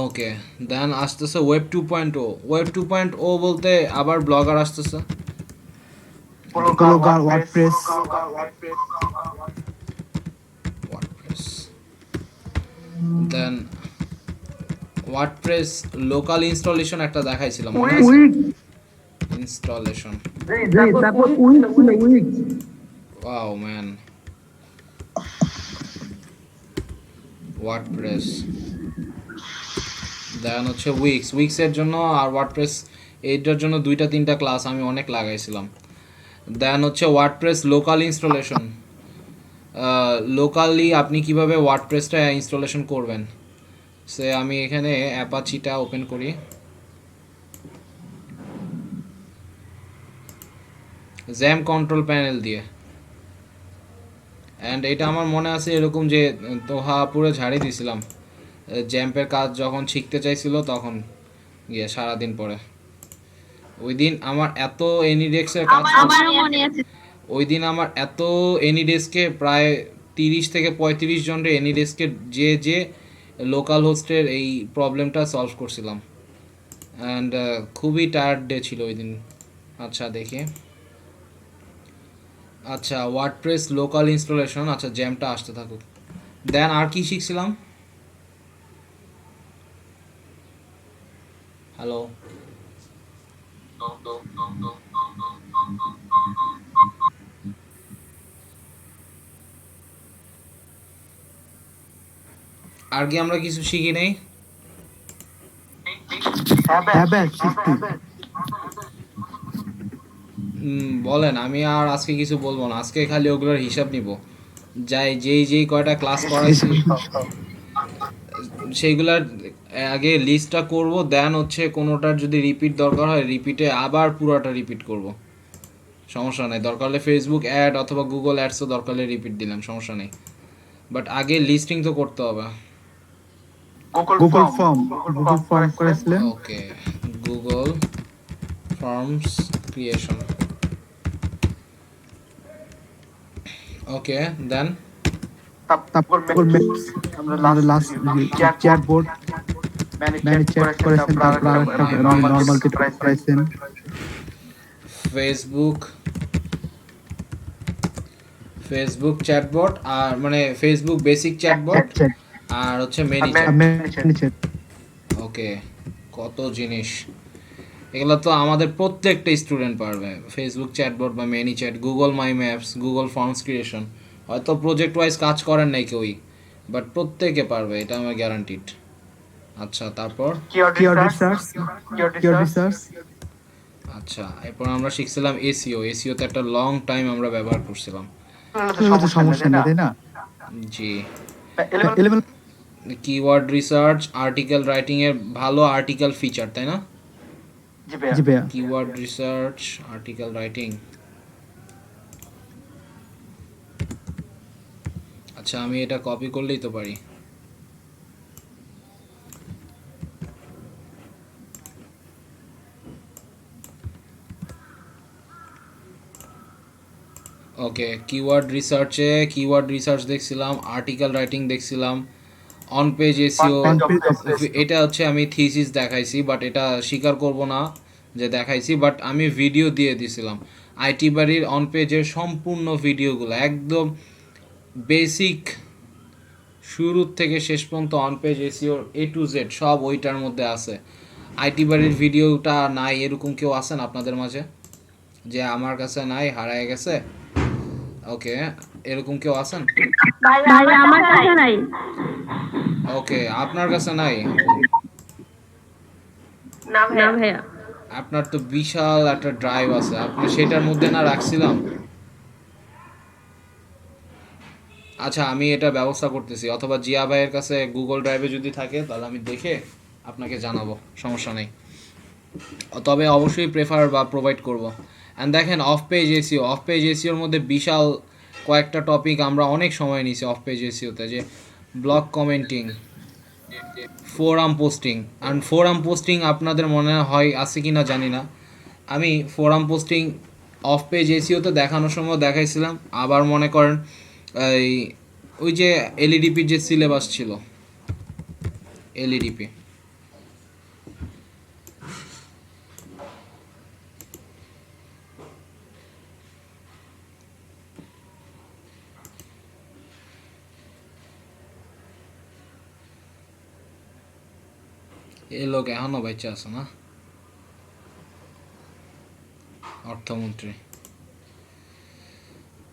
ওকে, দেন আসতেছে ওয়েব 2.0। ওয়েব 2.0 বলতে আবার ব্লগার আসতেছে। ব্লগার, ওয়ার্ডপ্রেস, ওয়ার্ডপ্রেস, দেন ওয়ার্ডপ্রেস লোকাল ইনস্টলেশন একটা দেখাইছিলাম, মনে আছে? উইক, ইনস্টলেশন, জি তারপর উইক ছিল উইক। ওয়াও ম্যান, ওয়ার্ডপ্রেস, দেন হচ্ছে উইক্স। উইক্সের জন্য আর ওয়ার্ডপ্রেস এইটার জন্য 2-3টা ক্লাস আমি অনেক লাগাইছিলাম। দেন হচ্ছে ওয়ার্ডপ্রেস লোকাল ইনস্টলেশন, লোকালি আপনি কিভাবে ওয়ার্ডপ্রেসটা ইনস্টলেশন করবেন। সে আমি এখানে অ্যাপাচিটা ওপেন করি, জ্যাম কন্ট্রোল প্যানেল দিয়ে। অ্যান্ড এটা আমার মনে আছে এরকম যে তোহা পুরো ঝাড়ি দিয়েছিলাম জ্যাম্পের কাজ যখন শিখতে চাইছিল, তখন গিয়ে সারাদিন পরে। ওই দিন আমার এত এনিডেস্কের কাজ, ওই দিন আমার এত এনিডেস্কে প্রায় 30 থেকে 35 জনের এনিডেস্কের যে লোকাল হোস্টের এই প্রবলেমটা সলভ করছিলাম। অ্যান্ড খুবই টায়ার্ড ডে ছিল ওই দিন। আচ্ছা দেখি, আচ্ছা ওয়ার্ডপ্রেস লোকাল ইনস্টলেশন, আচ্ছা জ্যামটা আসতে থাকুক। দেন আর কি শিখছিলাম? হ্যালো, আর কি আমরা কিছু শিখি নেই? বলেন, আমি আর আজকে কিছু বলবো না, আজকে খালি ওগুলোর হিসাব নিব। যেই কয়টা ক্লাস করাইছি সেইগুলার আগে লিস্টটা করব, দেন হচ্ছে কোনোটার যদি রিপিট দরকার হয় রিপিটে আবার পুরোটা রিপিট করব, সমস্যা নেই। দরকার হলে ফেসবুক অ্যাড অথবা গুগল অ্যাডসও দরকার হলে রিপিট দিলাম, সমস্যা নেই। বাট আগে লিস্টিং তো করতে হবে। গুগল ফর্ম করেছিলেন? ওকে, গুগল ফর্মস ক্রিয়েশন। ওকে, দেন তারপর ম্যাপস, আমাদের লাস্ট চ্যাটবোর্ড ম্যানেজ চ্যাট করেছেন, তারপর আরেকটা নরমাল যেটা করেছেন। ফেসবুক ফেসবুক চ্যাটবট, আর মানে ফেসবুক বেসিক চ্যাটবট, আর হচ্ছে মেনি চ্যাট। ওকে, কত জিনিস এগুলো তো আমাদের প্রত্যেকটা স্টুডেন্ট পারবে। ফেসবুক চ্যাটবট বা মেনি চ্যাট, গুগল মাই ম্যাপস, গুগল ফর্মস ক্রিয়েশন। হয়তো প্রজেক্ট ওয়াইজ কাজ করেন নাই কেউই, বাট প্রত্যেকে পারবে, এটা আমার গ্যারান্টিড। আচ্ছা, তারপর কিওয়ার্ড রিসার্চ। আচ্ছা, এরপর আমরা শিখছিলাম এসইও। এসইওতে একটা লং টাইম আমরা ব্যবহার করছিলাম। তো সমস্যা নেই, তাই না? জি। এলেভেল কিওয়ার্ড রিসার্চ, আর্টিকেল রাইটিং এর ভালো আর্টিকেল ফিচার, তাই না? জি ভাইয়া। Keyword research, article writing. আচ্ছা, আমি এটা কপি করলেই তো পারি। ওকে, কিওয়ার্ড রিসার্চ দেখছিলাম, আর্টিকেল রাইটিং দেখছিলাম, অন পেজ এসইও। এটা হচ্ছে আমি থিসিস দেখাইছি, বাট এটা স্বীকার করব না যে দেখাইছি, বাট আমি ভিডিও দিয়ে দিছিলাম। আইটি বাড়ির অন পেজের সম্পূর্ণ ভিডিওগুলো একদম বেসিক শুরু থেকে শেষ পর্যন্ত অন পেজ এসইওর A to Z সব ওইটার মধ্যে আছে। আইটি বাড়ির ভিডিওটা নাই এরকম কেউ আছেন আপনাদের মাঝে? যে আমার কাছে নাই, হারায় গেছে। ওকে, এরকম কেউ আছেন? ভাই আমার কাছে নাই। ওকে, আপনার কাছে নাই? না ভাইয়া। আপনার তো বিশাল একটা ড্রাইভ আছে, আপনি সেটার মধ্যে না রাখছিলাম। আচ্ছা, আমি এটা ব্যবস্থা করতেছি, অথবা জিয়া ভাইয়ের কাছে গুগল ড্রাইভে যদি থাকে তাহলে আমি দেখে আপনাকে জানাবো, সমস্যা নেই। তবে অবশ্যই প্রেফার বা প্রোভাইড করব। অ্যান্ড দেখেন, অফ পেজ এসিওর মধ্যে বিশাল কয়েকটা টপিক আমরা অনেক সময় নিয়েছি অফ পেজ এসিওতে, যে ব্লগ কমেন্টিং, ফোরাম পোস্টিং আপনাদের মনে হয় আছে কি না জানি না। আমি ফোরাম পোস্টিং অফ পেজ এসিওতে দেখানোর সময় দেখাইছিলাম। আবার মনে করেন ওই যে এলইডিপির যে সিলেবাস ছিল, এলইডিপি, এই লোক এখনো বেঁচে আছে না, অর্থমন্ত্রী।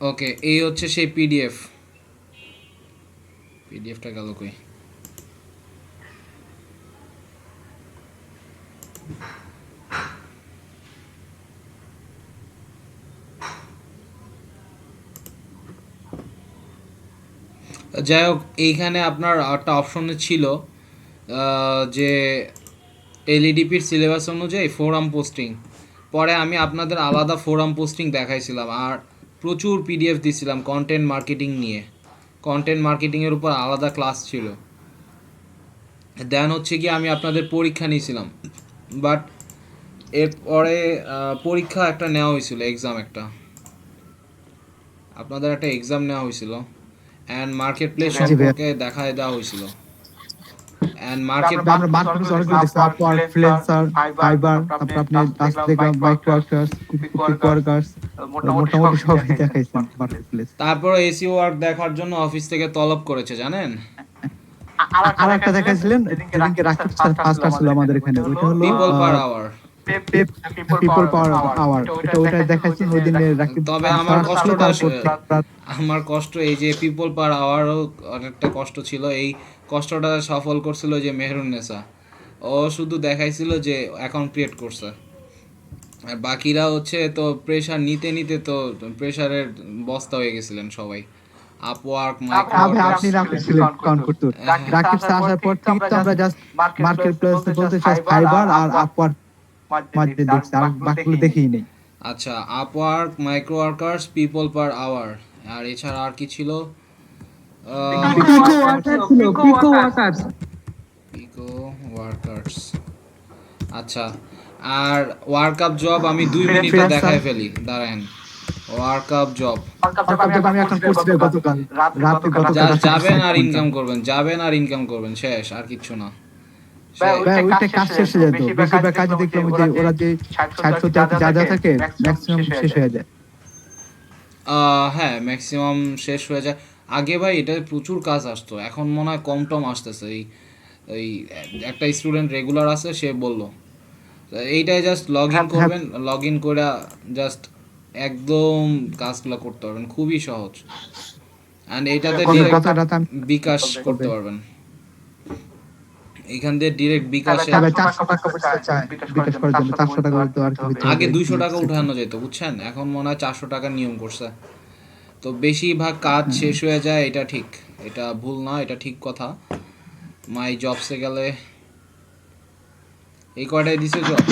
ওকে, এই হচ্ছে সেই পিডিএফটা গেল কই? যাই হোক, এইখানে আপনার একটা অপশনে ছিল যে এলইডিপির সিলেবাস অনুযায়ী ফোরাম পোস্টিং। পরে আমি আপনাদের আলাদা ফোরাম পোস্টিং দেখাইছিলাম, আর প্রচুর পিডিএফ দিছিলাম কন্টেন্ট মার্কেটিং নিয়ে। কন্টেন্ট মার্কেটিংয়ের উপর আলাদা ক্লাস ছিল। দেন হচ্ছে কি, আমি আপনাদের পরীক্ষা নিয়েছিলাম, বাট এরপরে পরীক্ষা একটা নেওয়া হয়েছিল, এক্সাম একটা, আপনাদের একটা এক্সাম নেওয়া হয়েছিল, অ্যান্ড মার্কেট প্লেস সম্পর্কে দেখায় দেওয়া হয়েছিল। অ্যান্ড মার্কেট আমরা মার্কেটপ্লেস অনেক কিছু দেখছি, আপওয়ার্ক, ফ্রিল্যান্সার, ফাইবার, তারপর আপনি লাস্ট দেখলাম মাইক্রো ওয়ার্কার্স, কুইক ওয়ার্কার্স, মোটামুটি সবই দেখাইছেন মার্কেটপ্লেস। তারপর এসইও ওয়ার্ক দেখার জন্য অফিস থেকে তলব করেছে, জানেন? আর একটা দেখাইছিলেন, যেদিনকে রাকিব স্যার ফার্স্ট আসছিল আমাদের এখানে, ওটা হলো পিপল পার আওয়ার। পিপল পাওয়ার আওয়ার, ওটা দেখাইছেন ওই দিনে রাকিব। তবে আমার কষ্ট এই যে পিপল পার আওয়ারও অনেকটা কষ্ট ছিল। এই কষ্টটা সফল করছিল যে মেহরুন্নেসা, ও শুধু দেখাইছিল যে অ্যাকাউন্ট ক্রিয়েট করছে, আর বাকিরা হচ্ছে তো প্রেশার নিতে নিতে তো প্রেশারের বস্তা হয়ে গেছিলেন সবাই। আপওয়ার্ক, আপনি রাকিব ছিলেন কাউন্ট করতে। রাকিব স্যার আসার পর থেকে তো আমরা জাস্ট মার্কেটপ্লেস বলতে জাস্ট ফাইবার আর আপওয়ার্ক মাঝে দেখছি, আর বাকিগুলো দেখিই নেই। আচ্ছা, Upwork, Micro Workers, People Per Hour, আর এছাড়া আর কি ছিল? Pico Workers. আচ্ছা, আর ওয়ার্কআপ জব আমি 2 মিনিটে দেখায় ফেলি, দাঁড়ান। ওয়ার্কআপ জব আমি এখন করছি রে গতকাল রাতে গতকাল রাতে যাবেন আর 1 ঘন্টা। ইনকাম করবেন, যাবেন আর ইনকাম করবেন, শেষ, আর কিচ্ছু না। ভাই ওইটা কাজ শেষ হয়ে যেত, বেশিরভাগ কাজে দেখলাম ওই যে ওরা যে 60-70 যা যা থাকে ম্যাক্সিমাম শেষ হয়ে যায়। হ্যাঁ, ম্যাক্সিমাম শেষ হয়ে যায়। আগে ভাই এটা প্রচুর কাজ আসতো, এখন মনে হয় কম টম আসতেছে। এই একটা স্টুডেন্ট রেগুলার আছে, সে বলল এইটাই জাস্ট লগ ইন করবেন, লগ ইন করে জাস্ট একদম কাজগুলো করতে পারবেন, খুবই সহজ। অ্যান্ড এইটাতে ডিরেক্ট বিকাশ করতে পারবেন, এখান দিয়ে ডিরেক্ট বিকাশে। তবে 400 টাকা পয়সা চায় বিকাশ করার জন্য, 400 টাকা হয়তো আর কি হইতে হবে। আগে 200 টাকা উঠানো যেত বুঝছেন, এখন মনে হয় 400 টাকার নিয়ম করছে। তো বেশিরভাগ কাজ শেষ হয়ে যায়, এটা ঠিক, এটা ভুল না, এটা ঠিক কথা। মাই জবসে গেলে এই কয়টাই দিছে জব।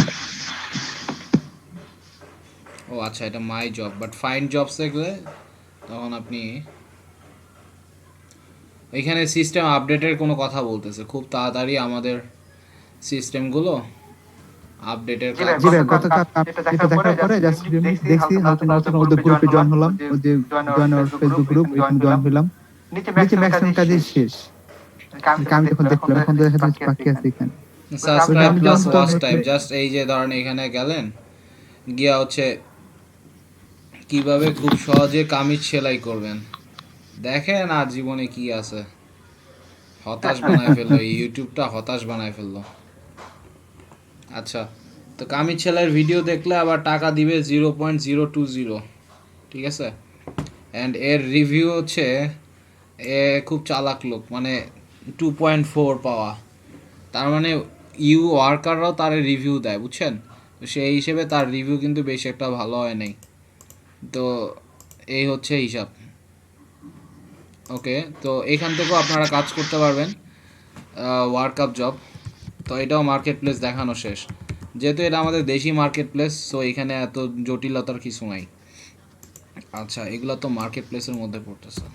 ও আচ্ছা, এটা মাই জব, বাট ফাইন্ড জবসে গেলে তখন আপনি এখানে সিস্টেম আপডেটের কোনো কথা বলতেছে, খুব তাড়াতাড়ি আমাদের সিস্টেমগুলো আপডেটের কাজ। জি ভাই, গতকাল এটা দেখার পরে জাস্ট দেখছি, নতুন নতুন ওদের গ্রুপে জয়েন হলাম, ওই যে জয়েন আওয়ার ফেসবুক গ্রুপ, এখানে জয়েন হলাম। নিচে ম্যাক্সিমাম কাজই শেষ। আমি যখন দেখলাম এখন দেখা যাচ্ছে বাকি আছে এখানে। Subscribe plus watch time, just এই যে ধরেন এখানে গেলেন, গিয়া হচ্ছে কিভাবে খুব সহজে কামিজ সেলাই করবেন, দেখেন আর জীবনে কি আছে। হতাশ বানায় ফেললো, এই ইউটিউবটা হতাশ বানায় ফেললো। আচ্ছা, তো কামিজ সেলাইয়ের ভিডিও দেখলে আবার টাকা দিবে 0.020, ঠিক আছে। অ্যান্ড এর রিভিউ হচ্ছে, এ খুব চালাক লোক, মানে 2.4 পাওয়া, তার মানে ওয়ার্কাররাও তার রিভিউ দেয় বুঝছেন। তো সেই হিসেবে তার রিভিউ কিন্তু বেশি একটা ভালো হয় নাই। তো এই হচ্ছে হিসাব। ওকে, তো এখান থেকেও আপনারা কাজ করতে পারবেন, ওয়ার্কআপ জব। তো এটাও মার্কেট প্লেস দেখানো শেষ, যেহেতু এটা আমাদের দেশি মার্কেট প্লেস, সো এখানে এত জটিলতার কিছু নাই। আচ্ছা, এগুলো তো মার্কেট প্লেসের মধ্যে পড়তেছে।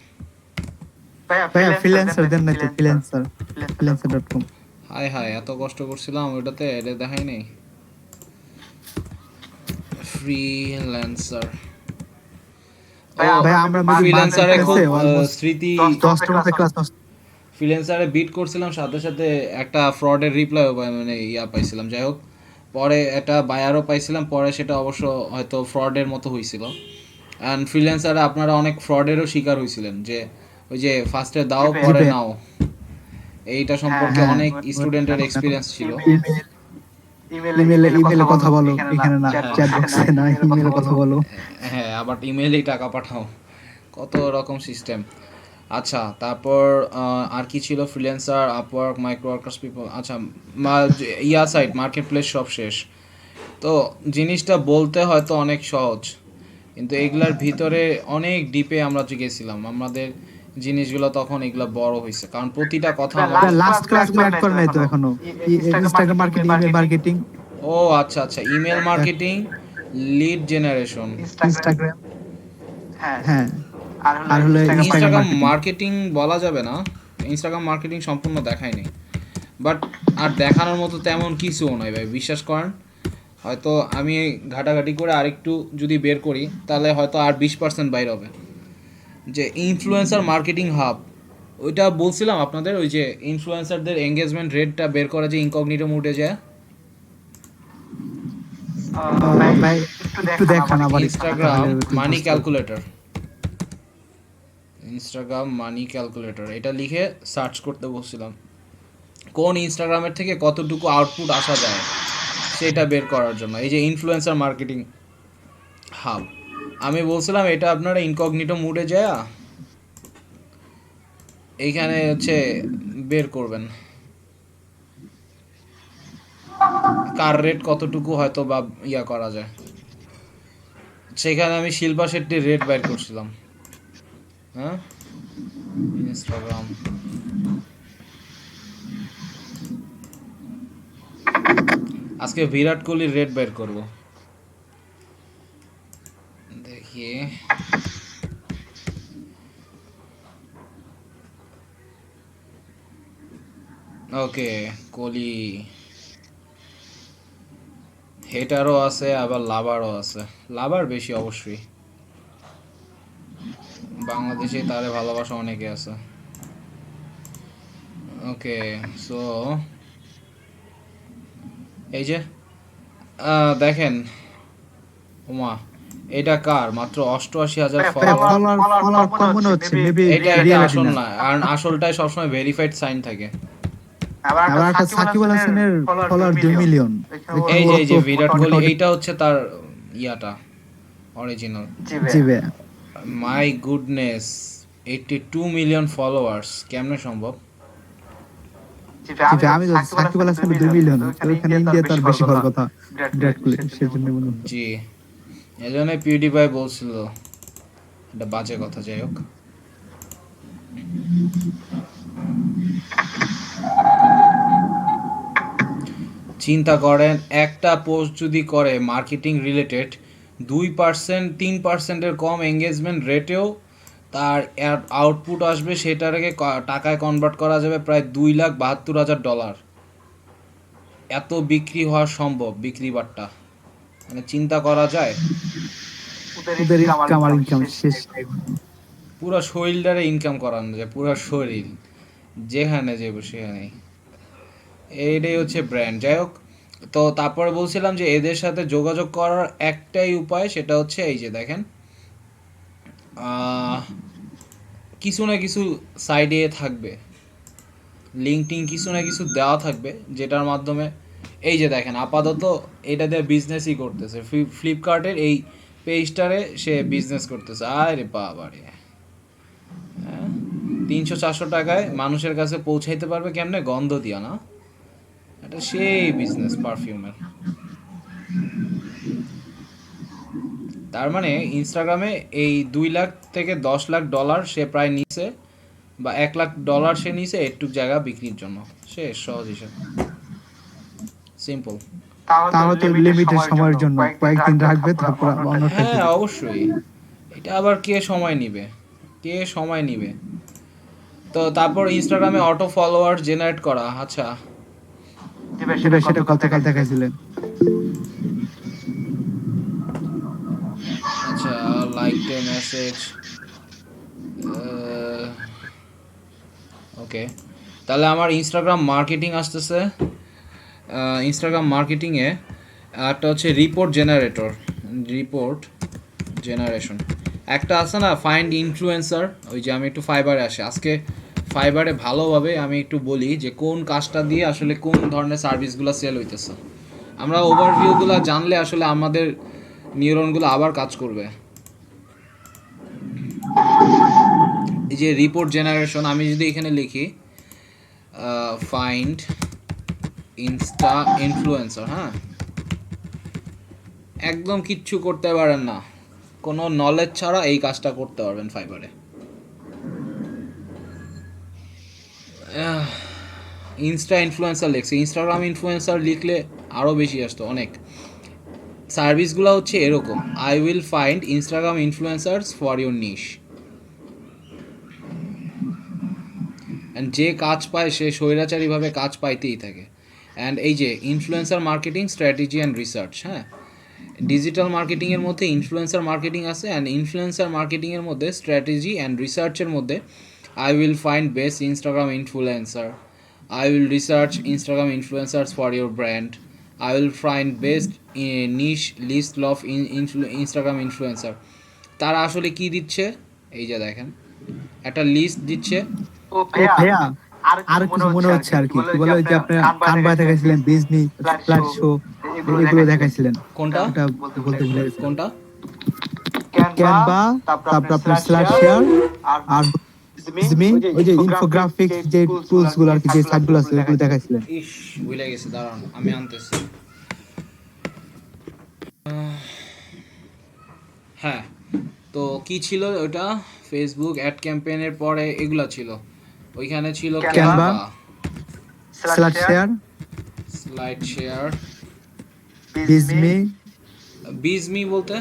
ভাইয়া ফ্রিল্যান্সার দেন না তো, freelancer.com। হায় হায়, এত কষ্ট করছিলাম ওটাতে, এটা দেখাই নেই। ফ্রিল্যান্সার, ভাই আমরা ফ্রিল্যান্সারে খুব স্মৃতি, 10টার মধ্যে ক্লাস নষ্ট। ফ্রিল্যান্সারে বিট করছিলাম, সাথে সাথে একটা ফ্রডের রিপ্লাই, মানে পাইছিলাম। যাই হোক, পরে একটা বায়ারও পাইছিলাম, পরে সেটা অবশ্য হয়তো ফ্রডের মতো হয়েছিল। অ্যান্ড ফ্রিল্যান্সারে আপনারা অনেক ফ্রডেরও শিকার হয়েছিলেন, যে ওই যে ফার্স্টে দাও পরে নাও, এইটা সম্পর্কে অনেক স্টুডেন্টের এক্সপিরিয়েন্স ছিল। ইমেলে কথা বলো, এখানে না চ্যাট বক্সে না, ইমেলে কথা বলো। হ্যাঁ, আবার ইমেইলেই টাকা পাঠাও, কত রকম সিস্টেম। আচ্ছা, তারপর আর কি ছিল, freelancer, Upwork, Micro Workers people. আচ্ছা, সাইট মার্কেট প্লেস সব শেষ। তো জিনিসটা বলতে হয়তো অনেক সহজ, কিন্তু এগুলার ভিতরে অনেক ডিপে আমরা গেছিলাম। আমাদের জিনিসগুলো তখন এগুলা বড় হয়েছে, কারণ প্রতিটা কথা লাস্ট ক্লাসগুলো অ্যাড করে নাই তো এখনো। Instagram marketing, email marketing. ও আচ্ছা আচ্ছা, email marketing, lead generation, Instagram, হ্যাঁ, আর হলো ইনস্টাগ্রাম মার্কেটিং বলা যাবে না, ইনস্টাগ্রাম মার্কেটিং সম্পূর্ণ দেখাই নেই, বাট আর দেখানোর মতো তেমন কিছুও নয় ভাই, বিশ্বাস করেন। হয়তো আমি ঘাটাঘাটি করে আরেকটু যদি বের করি, তাহলে হয়তো আর 20% বাইর হবে। যে ইনফ্লুয়েন্সার মার্কেটিং হাব, ওইটা বলছিলাম আপনাদের, ওই যে ইনফ্লুয়েন্সারদের এঙ্গেজমেন্ট রেটটা বের করা, যে ইনকগনিটো মোডে যায়। ভাই একটু দেখান আবার। ইনস্টাগ্রাম মানি ক্যালকুলেটর, ইনস্টাগ্রাম মানি ক্যালকুলেটর, এটা লিখে সার্চ করতে বলছিলাম, কোন ইনস্টাগ্রামের থেকে কতটুকু আউটপুট আসা যায় সেটা বের করার জন্য। এই যে ইনফ্লুয়েন্সার মার্কেটিং হাব, আমি বলছিলাম এটা আপনারা ইনকগনিটো মুডে যায় এইখানে হচ্ছে বের করবেন কার রেট কতটুকু হয়তো বা করা যায়। সেখানে আমি শিল্পা শেট্টির রেট বের করছিলাম। হ্যাঁ, ইনস্টাগ্রাম, আজকে বিরাট কোহলির রেট বের করব, দেখি। ওকে, কোহলি হেটারও আছে, আবার লাভারও আছে, লাভার বেশি অবশ্যই। বাংলাদেশে তারে ভালোবাসা অনেকে আছে। ওকে, সো এই যে দেখেন, ওমা এটা কার, মাত্র 88,000 ভাইয়া ফলোয়ার। ফলোয়ার কম মনে হচ্ছে, মেবি এটা রিয়েল আসল না। না, কারণ আসলটাই সবসময় ভেরিফাইড সাইন থাকে। আবার একটা সাকিব আল হাসানের ফলোয়ার 2 মিলিয়ন। এই যে বিরাট কোহলি, এইটা হচ্ছে তার ইয়াটা অরিজিনাল। জি ভাইয়া। মাই গুডনেস, 82 মিলিয়ন ফলোয়ার্স, কেমনে সম্ভব? জি ভাই, আমি তো সাকিব আল হাসানের 2 মিলিয়ন, তো এখানে ইন্ডিয়া তার বেশি হওয়ার কথা বিরাট কোহলি, সেজন্য মনে হচ্ছে। জি, এজন্য পিউডিপাই বলছিল এটা বাজে কথা। যাই হোক, চিন্তা করেন একটা পোস্ট যদি করে মার্কেটিং রিলেটেড, 2% 3%-এর কম এঙ্গেজমেন্ট রেটেও তার আউটপুট আসবে, সেটাকে টাকায় কনভার্ট করা যাবে প্রায় $2,72,000। এত বিক্রি হওয়া সম্ভব, বিক্রি বাট্টা মানে চিন্তা করা যায়। ওদের ইনকাম শেষ নাই। পুরো শরীরটারে ইনকাম করানো যায়, পুরো শরীর যেখানে যাবো সেখানেই। এইটাই হচ্ছে ব্র্যান্ড। যাই হোক, তো তারপরে বলছিলাম যে এদের সাথে যোগাযোগ করার একটাই উপায়, সেটা হচ্ছে এই যে দেখেন, কিছু না কিছু সাইডে থাকবে, লিঙ্কটিং কিছু না কিছু দেওয়া থাকবে, যেটার মাধ্যমে এই যে দেখেন আপাতত এটা দিয়ে বিজনেসই করতেছে। ফ্লিপকার্টের এই পেজটারে সে বিজনেস করতেছে। আরে বাবা রে, 300-400 টাকায় মানুষের কাছে পৌঁছাইতে পারবে কেমনে? গন্ধ দিয়া না, এটা সেই বিজনেস পারফিউমের। তার মানে ইনস্টাগ্রামে এই 2 লাখ থেকে 10 লাখ ডলার সে প্রায় নিছে, বা 1 লাখ ডলার সে নিছে একটু জায়গা বিক্রির জন্য। শেষ, সহজ হিসাব, সিম্পল। তাহলে তো লিমিটেড সময়ের জন্য কয়েকদিন রাখবে, তারপর অন্যটা। হ্যাঁ অবশ্যই, এটা আবার কে সময় নিবে, কে সময় নিবে? তো তারপর ইনস্টাগ্রামে অটো ফলোয়ার জেনারেট করা, আচ্ছা সেটা গতকাল দেখাইছিলেন। আচ্ছা, লাইক টু মেসেজ, ওকে। তাহলে আমার ইনস্টাগ্রাম মার্কেটিং আসতেছে। ইনস্টাগ্রাম মার্কেটিংয়ে একটা হচ্ছে রিপোর্ট জেনারেশন, একটা আছে না ফাইন্ড ইনফ্লুয়েন্সার। ওই যে আমি একটু ফাইবারে আসি আজকে, ফাইবারে ভালোভাবে আমি একটু বলি যে কোন কাজটা দিয়ে আসলে কোন ধরনের সার্ভিসগুলো সেল হইতেছে। আমরা ওভারভিউগুলো জানলে আসলে আমাদের নিউরনগুলো আবার কাজ করবে। এই যে রিপোর্ট জেনারেশন, আমি যদি এখানে লিখি ফাইন্ড ইনস্টা ইনফ্লুয়েন্সার, হ্যাঁ, একদম কিচ্ছু করতে পারেন না, কোনো নলেজ ছাড়া এই কাজটা করতে পারবেন ফাইবারে। ইনস্টা ইনফ্লুয়েন্সার লিখছে, ইনস্টাগ্রাম ইনফ্লুয়েন্সার লিখলে আরও বেশি আসতো অনেক। সার্ভিসগুলো হচ্ছে এরকম, I will find Instagram influencers for your niche. And যে কাজ পায় সে স্বৈরাচারীভাবে কাজ পাইতেই থাকে। অ্যান্ড এই যে influencer marketing strategy and research, হ্যাঁ, ডিজিটাল মার্কেটিংয়ের মধ্যে ইনফ্লুয়েন্সার মার্কেটিং আছে, অ্যান্ড ইনফ্লুয়েন্সার মার্কেটিংয়ের মধ্যে স্ট্র্যাটেজি অ্যান্ড রিসার্চের মধ্যে I will find best Instagram influencer, I will research Instagram influencers for your brand, I will find best niche list of Instagram influencer। তারা আসলে কি দিচ্ছে, এই যে দেখেন একটা লিস্ট দিচ্ছে। ও ভাইয়া, আর কিছু মনে হচ্ছে আর কি, বলে ওই যে আপনি কানবা দেখাইছিলেন, ডিজনি ফ্ল্যাট শো, এগুলো দেখাইছিলেন। কোনটা এটা বলতে ভুলে গেছি। কোনটা? ক্যানভা, তারপর আপনার স্ল্যাশ শেয়ার, আর জিমি, ওই যে ইনফোগ্রাফিক যে টুলস গুলো আর কি, যে সাইটগুলো আছে ওগুলো দেখাইছিলেন। ইস, ভুলে গেছি, দাঁড়ান আমি আনতেছি। হ্যাঁ, তো কি ছিল ওটা, ফেসবুক অ্যাড ক্যাম্পেইনের পরে এগুলা ছিল, ওইখানে ছিল Canva, slash share, slide share, বিজমি বলতে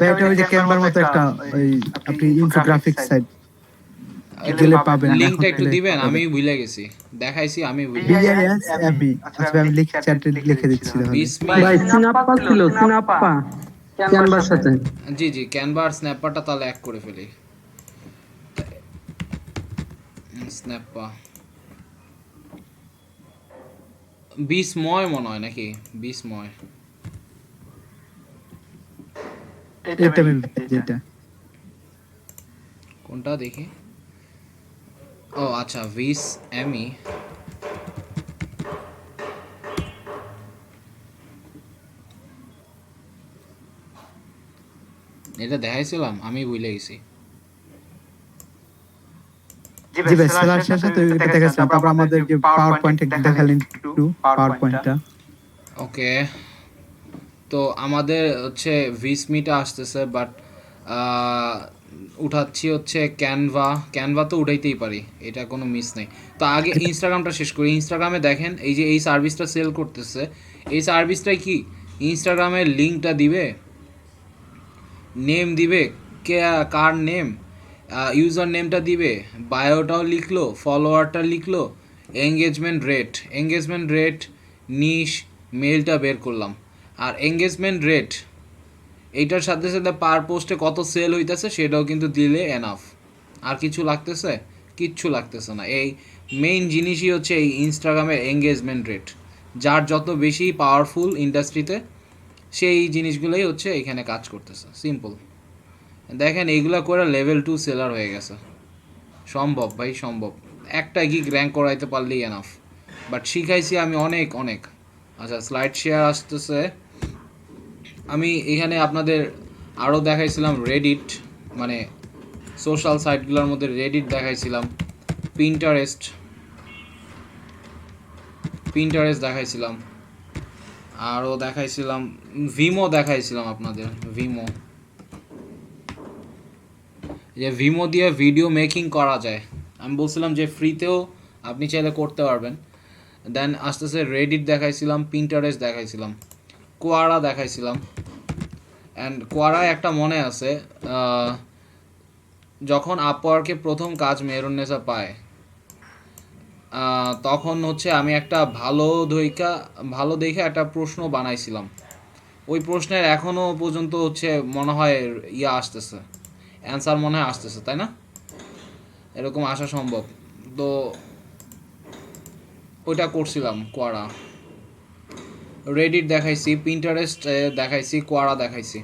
এটা ওই যে ক্যানভার মতো একটা ওই আপনি ইনফোগ্রাফিক সাইট গেলে পাবেন। লিংকটা একটু দিবেন, আমি ভুলে গেছি, দেখাইছি আমি BISME। আচ্ছা আমি লিখে চ্যাটে লিখে দিচ্ছি। ভাই সিনাপ্পা ছিল, সিনাপ্পা ক্যানভার সাথে। জি জি, ক্যানভা আর স্ন্যাপারটা তাহলে এক করে ফেলি। স্ন্যাপা বিস্ময় মনে হয় নাকি, বিস্ময় এটা আমি যেটা কোনটা দেখি। ও আচ্ছা, ভিস এমি। এটা দেখাইছিলাম, আমি ভুলে গেছি। জি ভাই, সেলার শেষে তো এটা দেখাচ্ছিলাম, তারপর আমাদের যে পাওয়ার পয়েন্ট দেখালেন একটু পাওয়ার পয়েন্টটা। ওকে, তো আমাদের হচ্ছে ভিসমিটা আসতেছে, বাট উঠাচ্ছি হচ্ছে ক্যানভা। ক্যানভা তো উঠাইতেই পারি, এটা কোনো মিস নেই। তো আগে ইনস্টাগ্রামটা শেষ করি। ইনস্টাগ্রামে দেখেন এই যে এই সার্ভিসটা সেল করতেছে, এই সার্ভিসটাই কি ইনস্টাগ্রামের লিঙ্কটা দিবে, নেম দিবে, কে কার নেম, ইউজার নেমটা দিবে, বায়োটাও লিখলো, ফলোয়ারটা লিখলো, এঙ্গেজমেন্ট রেট, নিশ, মেলটা বের করলাম। আর এঙ্গেজমেন্ট রেট এইটার সাথে সাথে পার পোস্টে কত সেল হইতেছে সেটাও কিন্তু দিলে এনাফ। আর কিছু লাগতেছে? কিচ্ছু লাগতেছে না। এই মেইন জিনিসই হচ্ছে এই ইনস্টাগ্রামের এঙ্গেজমেন্ট রেট। যার যত বেশি পাওয়ারফুল ইন্ডাস্ট্রিতে, সেই জিনিসগুলোই হচ্ছে এখানে কাজ করতেছে। সিম্পল। দেখেন এইগুলো করে লেভেল 2 সেলার হয়ে গেছে। সম্ভব ভাই, সম্ভব। একটা গিগ র্যাঙ্ক করাইতে পারলেই এনাফ। বাট শিখাইছি আমি অনেক অনেক। আচ্ছা, স্লাইড শেয়ার আসতেছে। আমি এখানে আপনাদের আরও দেখাইছিলাম রেডিট, মানে সোশ্যাল সাইটগুলোর মধ্যে রেডিট দেখাইছিলাম, পিন্টারেস্ট দেখাইছিলাম, আরও দেখাইছিলাম ভিমো দেখাইছিলাম আপনাদের। ভিমো, যে ভিমো দিয়ে ভিডিও মেকিং করা যায়, আমি বলছিলাম যে ফ্রিতেও আপনি চাইলে করতে পারবেন। দেন আস্তে রেডিট দেখাইছিলাম, পিন্টারেস্ট দেখাইছিলাম, কোয়ারা দেখাইছিলাম। অ্যান্ড কোয়ারায় একটা মনে আছে, যখন আপওয়ার্কে প্রথম কাজ মেহরুন্নেসা পায়, তখন হচ্ছে আমি একটা ভালো দেখে একটা প্রশ্ন বানাইছিলাম। ওই প্রশ্নের এখনও পর্যন্ত হচ্ছে মনে হয় আসতেছে, অ্যান্সার মনে হয় আসতেছে, তাই না? এরকম আসা সম্ভব। তো ওইটা করছিলাম। কোয়ারা, রেডিট দেখাইছি, পিন্টারেস্ট দেখাইছি, কোয়ারা দেখাইছি।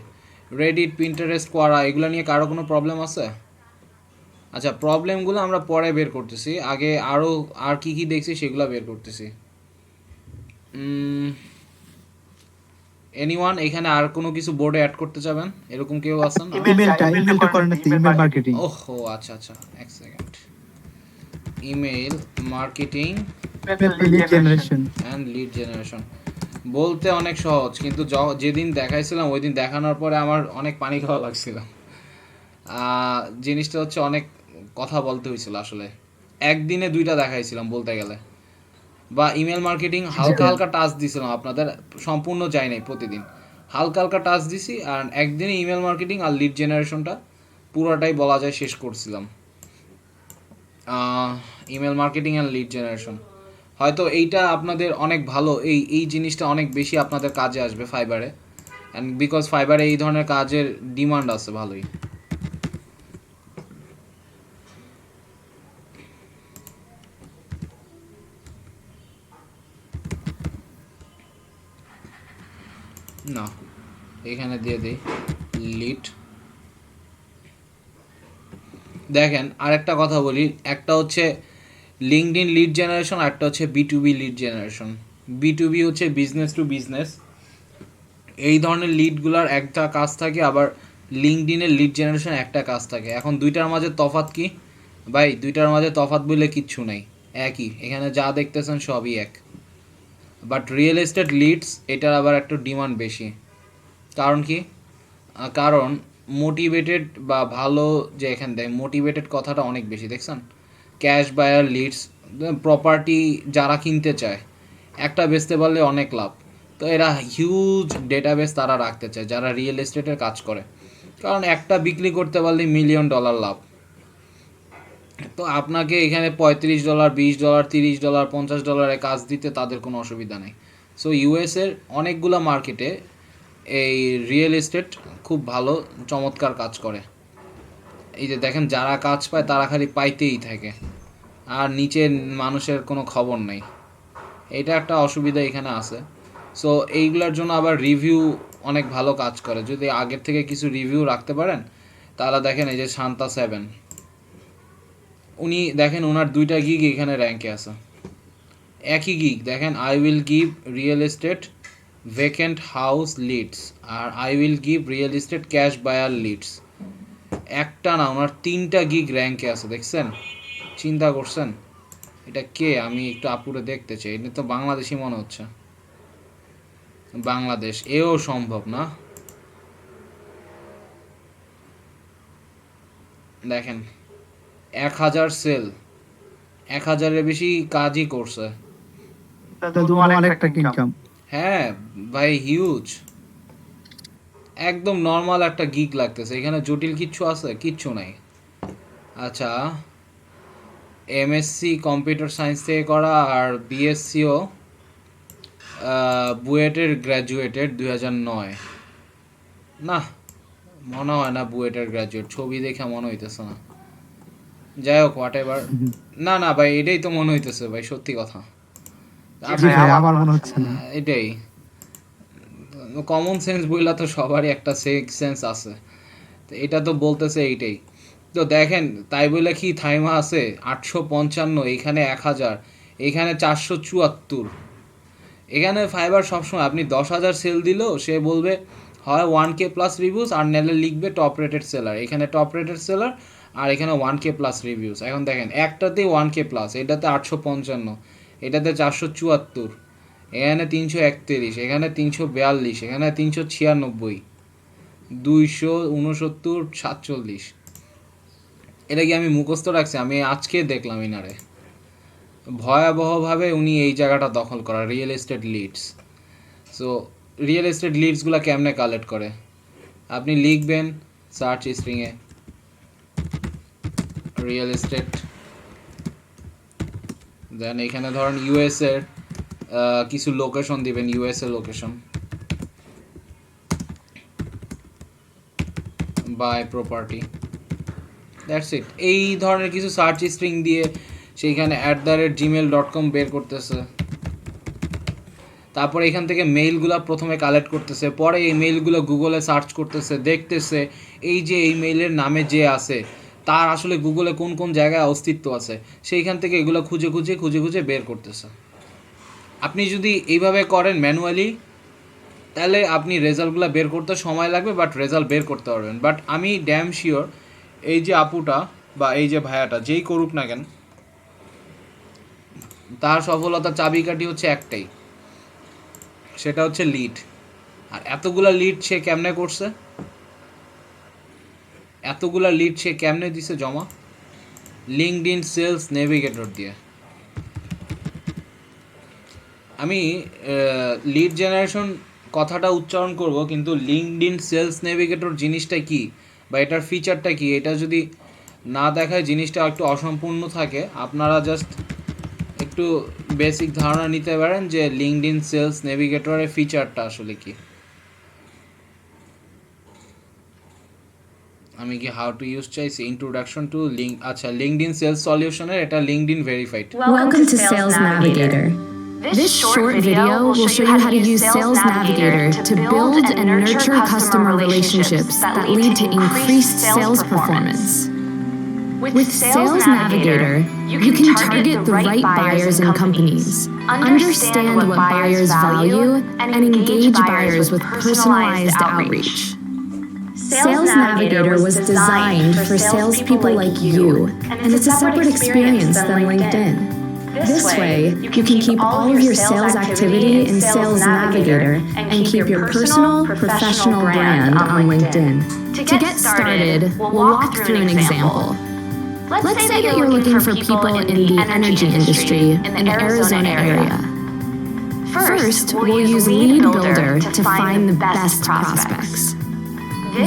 রেডিট, পিন্টারেস্ট, কোয়ারা এগুলো নিয়ে কারো কোনো প্রবলেম আছে? আচ্ছা, প্রবলেমগুলো আমরা পরে বের করতেছি, আগে আর কি কি দেখছি সেগুলো বের করতেছি। এনিওয়ান এখানে আর কোনো কিছু বোর্ডে অ্যাড করতে চাবেন? এরকম কেউ আছেন? ইমেলটা করেন না, ইমেল মার্কেটিং। ওহো, আচ্ছা আচ্ছা, এক second. Email marketing lead generation and lead generation বলতে অনেক সহজ, কিন্তু যেদিন দেখাইছিলাম ওই দিন দেখানোর পরে আমার অনেক পানি খাওয়া লাগছিল। জিনিসটা হচ্ছে অনেক কথা বলতে হয়েছিল আসলে। একদিনে 2টা দেখাইছিলাম বলতে গেলে। বা ইমেল মার্কেটিং হালকা হালকা টাচ দিছিলাম আপনাদের, সম্পূর্ণ যায় নাই প্রতিদিন, হালকা হালকা টাচ দিছি। আর একদিনে ইমেল মার্কেটিং আর লিড জেনারেশনটা পুরোটাই বলা যায় শেষ করছিলাম। Email marketing and lead generation হয়তো এইটা আপনাদের অনেক ভালো, এই জিনিসটা অনেক বেশি আপনাদের কাজে আসবে ফাইবারে। অ্যান্ড বিকজ ফাইবারে এই ধরনের কাজের ডিমান্ড আছে ভালোই। না, এখানে দিয়ে দিই লিড। দেখেন আরেকটা কথা বলি, একটা হচ্ছে লিঙ্কডইন লিড জেনারেশন, আর একটা হচ্ছে B2B লিড জেনারেশন। B2B হচ্ছে বিজনেস টু বিজনেস, এই ধরনের লিডগুলোর একটা কাজ থাকে, আবার লিঙ্কডইনের লিড জেনারেশন একটা কাজ থাকে। এখন দুইটার মাঝে তফাৎ কি ভাই? দুইটার মাঝে তফাৎ বলে কিচ্ছু নাই, একই। এখানে যা দেখতেছেন সবই এক। বাট রিয়েল এস্টেট লিডস এটার আবার একটু ডিমান্ড বেশি। কারণ কি? কারণ মোটিভেটেড বা ভালো, যে এখানে দেয় মোটিভেটেড কথাটা অনেক বেশি, দেখছেন? ক্যাশ বায়ার লিডস, প্রপার্টি যারা কিনতে চায়, একটা বেচতে পারলে অনেক লাভ। তো এরা হিউজ ডেটাবেস তারা রাখতে চায় যারা রিয়েল এস্টেটের কাজ করে, কারণ একটা বিক্রি করতে পারলে $1 মিলিয়ন লাভ। তো আপনাকে এখানে $35, $20, $30, $50 কাজ দিতে তাদের কোনো অসুবিধা নেই। সো ইউএসের অনেকগুলো মার্কেটে এই রিয়েল এস্টেট খুব ভালো চমৎকার কাজ করে। এই যে দেখেন যারা কাজ পায় তারা খালি পাইতেই থাকে, আর নিচের মানুষের কোনো খবর নেই। এটা একটা অসুবিধা এখানে আছে। সো এইগুলোর জন্য আবার রিভিউ অনেক ভালো কাজ করে। যদি আগের থেকে কিছু রিভিউ রাখতে পারেন তাহলে দেখেন এই যে শান্তা 7, উনি দেখেন ওনার 2টা গিগ এখানে র্যাঙ্কে আছে, একই গিগ। দেখেন I will give real estate vacant house leads আর I will give real estate cash buyer leads. একটা না, ওনার 3টা গিগ র্যাঙ্কে আছে, দেখছেন? চিন্তা করছেন এটা কে? আমি একটু আপুরে দেখতে চাই। এটা তো বাংলাদেশি মনে হচ্ছে, বাংলাদেশ। এও সম্ভব না? দেখেন 1000 সেল, 1000-এর বেশি কাজই করছে। তাহলে তো অনেক একটা ইনকাম। হ্যাঁ ভাই, হিউজ। একদম নর্মাল একটা গিগ লাগতেছে, এখানে জটিল কিচ্ছু আছে? কিচ্ছু নাই। আচ্ছা, এমএসসি কম্পিউটার সায়েন্স থেকে করা আর বিএসসিও বুয়েটের গ্র্যাজুয়েটেড 2009। না, মনে হয় না বুয়েটের গ্র্যাজুয়েট, ছবি দেখে মনে হইতেছে না। যাই হোক, হোয়াট এভার। না না ভাই, এটাই তো মনে হইতেছে ভাই, সত্যি কথা। জি ভাই, আমার মনে হচ্ছে না। এটাই কমন সেন্স বইলা তো সবারই একটা সেন্স আছে, তো এটা তো বলতেছে এইটাই। তো দেখেন তাই বলে কি থাইমা আছে 855, এখানে 1000, এখানে 474। এখানে ফাইবার সবসময় আপনি 10,000 সেল দিলেও সে বলবে হয় 1K প্লাস রিভিউস, আর নেলে লিখবে টপ রেটেড সেলার। এখানে টপ রেটেড সেলার আর এখানে 1K প্লাস রিভিউস। এখন দেখেন একটাতেই 1K প্লাস, এটাতে 855, এটাতে 474, এখানে 331, এখানে 342, এখানে 396, 269, 47। এটা কি আমি মুখস্থ রাখছি? আমি আজকে দেখলাম ইনারে ভয়াবহভাবে উনি এই জায়গাটা দখল করা, real estate leads. So real estate লিডসগুলো কেমনে কালেক্ট করে? আপনি লিখবেন সার্চ স্ট্রিংয়ে রিয়েল এস্টেট, দেন এখানে ধরেন ইউএসএর কিছু লোকেশন দিবেন, USA location, buy property, that's it. এই ধরনের কিছু সার্চ স্ট্রিং দিয়ে সেইখানে @gmail.com বের করতেছে। তারপরে এখান থেকে মেইলগুলো প্রথমে কালেক্ট করতেছে, পরে এই মেইলগুলো গুগলে সার্চ করতেছে, দেখতেছে এই যে এই মেইলের নামে যে আছে তার আসলে গুগলে কোন কোন জায়গায় অস্তিত্ব আছে, সেইখান থেকে এগুলো খুঁজে খুঁজে বের করতেছে। আপনি যদি এইভাবে করেন ম্যানুয়ালি, তাহলে আপনি রেজাল্টগুলো বের করতে সময় লাগবে, বাট রেজাল্ট বের করতে পারবেন। বাট আমি ড্যাম শিওর এই যে আপুটা বা এই যে ভাইয়াটা যেই করুক না কেন, তার সফলতার চাবিকাঠি হচ্ছে একটাই, সেটা হচ্ছে লিড। আর এতগুলা লিড সে কেমনে করছে, এতগুলা লিড সে কেমনে দিছে জমা? লিঙ্কডইন সেলস নেভিগেটর দিয়ে। আমি লিড জেনারেশন কথাটা উচ্চারণ করব, কিন্তু লিঙ্কডইন সেলস নেভিগেটর জিনিসটা কি বা এটার ফিচারটা কি, এটা যদি না দেখায় জিনিসটা একটু অসম্পূর্ণ থাকে। আপনারা জাস্ট একটু বেসিক ধারণা নিতে পারেন যে লিঙ্কডইন সেলস নেভিগেটরের ফিচারটা আসলে কি। আমি কি হাউ টু ইউজ চাইছি, ইন্ট্রোডাকশন টু লিঙ্ক। আচ্ছা, লিঙ্কডইন সেলস সলিউশনের এটা LinkedIn verified. Welcome to Sales Navigator. This short video will show you how to use Sales Navigator to build and nurture customer relationships that lead to increased sales performance. With Sales Navigator, you can target the right buyers and companies, understand what buyers value, and engage buyers with personalized outreach. Sales Navigator was designed for salespeople like you, and it's a separate experience than LinkedIn. This way, you can keep all of your sales activity in Sales Navigator and keep your personal, professional brand on LinkedIn. To get started, we'll walk through an example. Let's say that you're looking for people in the energy industry in the Arizona area. First, we'll use Lead Builder to find the best prospects.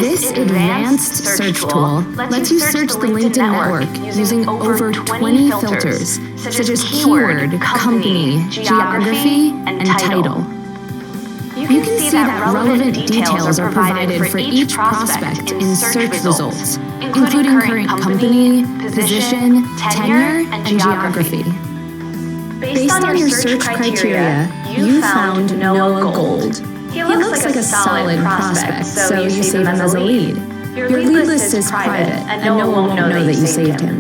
This advanced search tool lets you search the LinkedIn network using over 20 filters, such as keyword, company, geography, and title. you can see that relevant details are provided for each prospect in search results, including current company, position, tenure, and geography. Based on your search criteria, you found Noah Gold. He looks like a solid prospect, so you save him as a lead. Your lead list is private, and no one won't know that you saved him.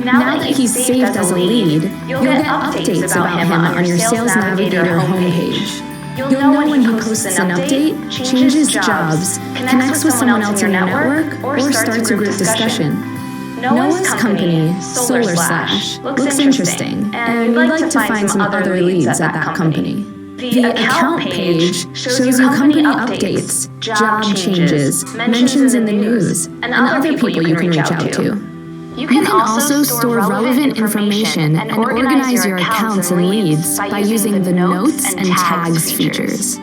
Now that he's saved as a lead, you'll get updates about him on your Sales Navigator homepage. You'll know when he posts an update, changes jobs, connects with someone else in your network, or starts a group discussion. Noah's company, Solar Slash, looks interesting, and we'd like to find some other leads at that company. The account page shows you company updates, job changes, mentions in the news, and other people you can reach out to. You can also store relevant information and organize your accounts and leads by using the Notes and Tags features.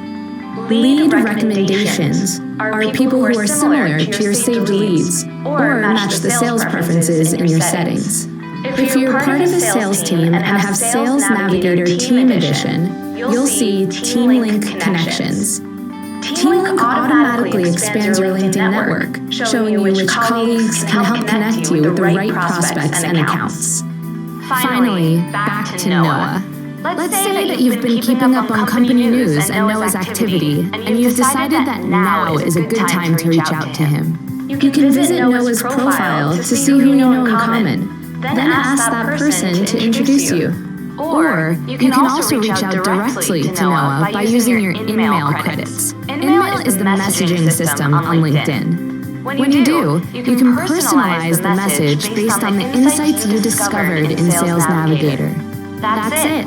Lead recommendations are people who are similar to your saved leads or match the sales preferences in your settings. If you're part of a sales team and have Sales Navigator Team Edition, you'll see Team Link Connections. Team Link automatically expands your LinkedIn network, showing you which colleagues can help connect you with the right prospects and accounts. Finally, back to Noah. Let's say that you've been keeping up on company news and Noah's activity, and you've decided that now is a good time to reach out to him. You can visit Noah's profile to see who you know in common, then ask that person to introduce you. Or you can also reach out directly to Noah by using your InMail credits. InMail is the messaging system on LinkedIn. When you do, you can personalize the message based on the insights you discovered in Sales Navigator. That's it.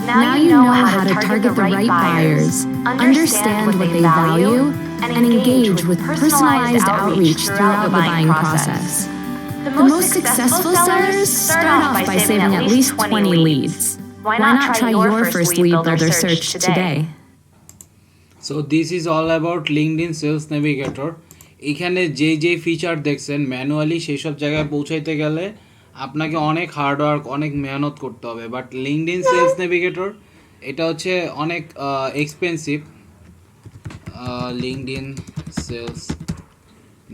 Now you know how to target the right buyers, understand what they value, and engage with personalized outreach throughout the buying process. The most successful sellers start off by saving at least 20 leads. Why not try your first lead builder search today? So this is all about LinkedIn Sales Navigator. এখানে যে feature দেখছেন manually সেই সব জায়গায় পৌঁছাইতে গেলে আপনাকে অনেক হার্ড ওয়ার্ক অনেক মেহনত করতে হবে, বাট লিঙ্কডইন সেলস নেভিগেটর এটা হচ্ছে অনেক expensive. LinkedIn sales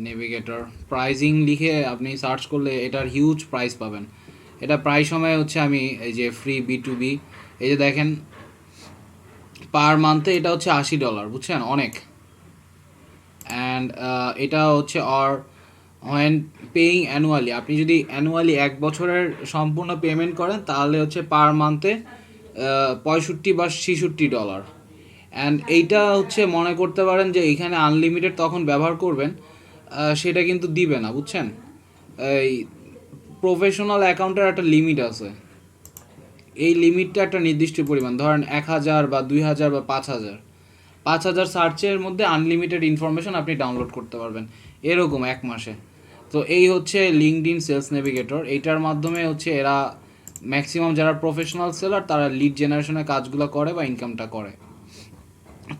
navigator pricing লিখে আপনি সার্চ করলে এটার হিউজ প্রাইস পাবেন। এটা প্রায় সময় হচ্ছে আমি এই যে ফ্রি B2B, এই যে দেখেন পার মান্থে এটা হচ্ছে $80, বুঝছেন, অনেক। অ্যান্ড এটা হচ্ছে আর হোয়েন পেইং অ্যানুয়ালি, আপনি যদি অ্যানুয়ালি 1 বছরের সম্পূর্ণ পেমেন্ট করেন তাহলে হচ্ছে পার মান্থে $65 বা $66। অ্যান্ড এইটা হচ্ছে মনে করতে পারেন যে এখানে আনলিমিটেড তখন ব্যবহার করবেন, সেটা কিন্তু দিবে না, বুঝছেন। এই প্রফেশনাল অ্যাকাউন্টের একটা লিমিট আছে, এই লিমিটটা একটা নির্দিষ্ট পরিমাণ, ধরেন 1000 বা 2000 বা 5000 সার্চের মধ্যে আনলিমিটেড ইনফরমেশন আপনি ডাউনলোড করতে পারবেন এরকম 1 মাসে। তো এই হচ্ছে লিঙ্কডইন সেলস নেভিগেটর। এইটার মাধ্যমে হচ্ছে এরা ম্যাক্সিমাম যারা প্রফেশনাল সেলার তারা লিড জেনারেশনের কাজগুলো করে বা ইনকামটা করে।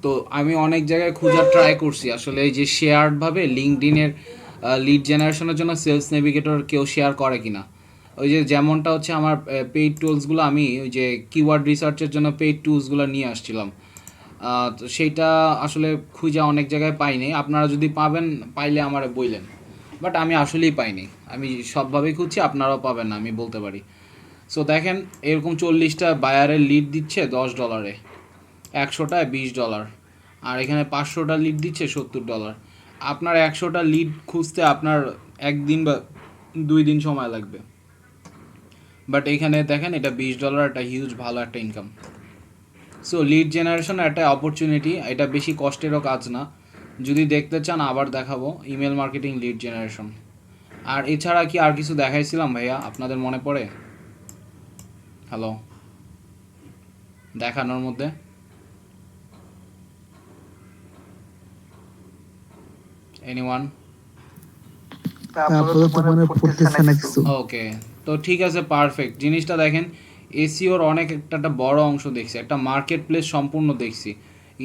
তো আমি অনেক জায়গায় খোঁজার ট্রাই করছি আসলে এই যে শেয়ারডভাবে লিঙ্কডইনের লিড জেনারেশনের জন্য সেলস নেভিগেটর কেউ শেয়ার করে কিনা। ওই যে যেমনটা হচ্ছে আমার পেইড টুলসগুলো, আমি ওই যে কিওয়ার্ড রিসার্চের জন্য পেইড টুলসগুলো নিয়ে আসছিলাম, তো সেইটা আসলে খুঁজে অনেক জায়গায় পাইনি। আপনারা যদি পাইলে আমারে বললেন, বাট আমি আসলেই পাইনি। আমি সবভাবেই খুঁজছি, আপনারাও পাবেন না আমি বলতে পারি। সো দেখেন এরকম 40টা বায়ারের লিড দিচ্ছে $10, 100টায় $20, আর এখানে 500টা লিড দিচ্ছে $70। আপনার 100টা লিড খুঁজতে আপনার 1 দিন বা 2 দিন সময় লাগবে, বাট এখানে দেখেন এটা $20, একটা হিউজ ভালো একটা ইনকাম। সো লিড জেনারেশন একটা অপরচুনিটি, এটা বেশি কষ্টেরও কাজ না। যদি দেখতে চান আবার দেখাবো ইমেল মার্কেটিং লিড জেনারেশন। আর এছাড়া কি আর কিছু দেখাইছিলাম ভাইয়া আপনাদের মনে পড়ে? হ্যালো, দেখানোর মধ্যে এনিওয়ান? ওকে, তো ঠিক আছে, পারফেক্ট। জিনিসটা দেখেন এসইওর অনেক একটা বড় অংশ দেখছি, একটা মার্কেট প্লেস সম্পূর্ণ দেখছি,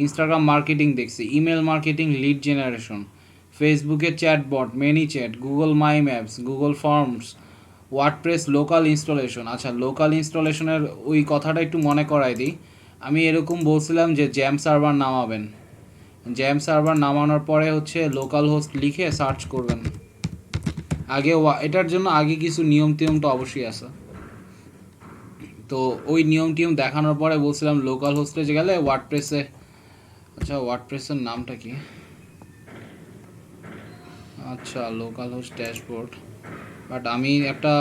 ইনস্টাগ্রাম মার্কেটিং দেখছি, ইমেল মার্কেটিং লিড জেনারেশন, ফেসবুকে চ্যাটবট, মেনি চ্যাট, গুগল মাই maps, Google forms, WordPress local installation. আচ্ছা, লোকাল ইনস্টলেশনের ওই কথাটা একটু মনে করাই দিই। আমি এরকম বলছিলাম যে জ্যাম সার্ভার নামাবেন, জ্যাম সার্ভার নামানোর পরে হচ্ছে লোকাল হোস্ট লিখে সার্চ করবেন। আগে এটার জন্য আগে কিছু নিয়ম টিয়ম তো অবশ্যই আছে, তো ওই নিয়ম টিয়ম দেখানোর পরে বলছিলাম লোকাল হোস্টে গেলে ওয়ার্ডপ্রেসে, আচ্ছা ওয়ার্ডপ্রেসের নামটা কি, আচ্ছা লোকাল হোস্ট ড্যাশবোর্ড, বাট আমি একটা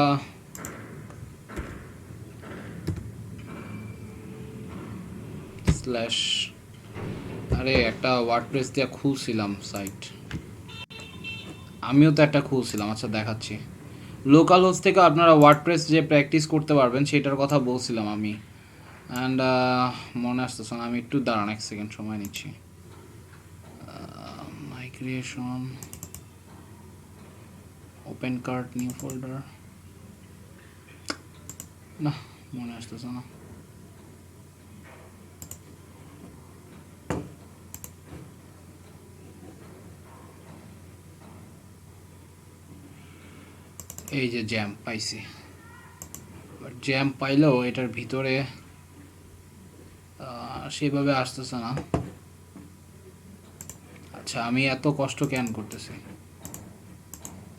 স্ল্যাশ আরে একটা ওয়ার্ডপ্রেস দিয়ে খুলছিলাম সাইট, আমিও তো একটা খুলছিলাম, আচ্ছা দেখাচ্ছি। লোকাল হোস্ট থেকে আপনারা ওয়ার্ডপ্রেস যে প্র্যাকটিস করতে পারবেন সেটার কথা বলছিলাম আমি, অ্যান্ড মনে আসতেছে না, আমি একটু দাঁড়ান, এক সেকেন্ড সময় নিচ্ছি। Migration, open cart, new folder, না মনে আসতেছে না। এই যে জ্যাম পাইছি, বাট জ্যাম পাইলেও এটার ভিতরে সেভাবে আসতেছে না। আচ্ছা আমি এত কষ্ট কেন করতেছি,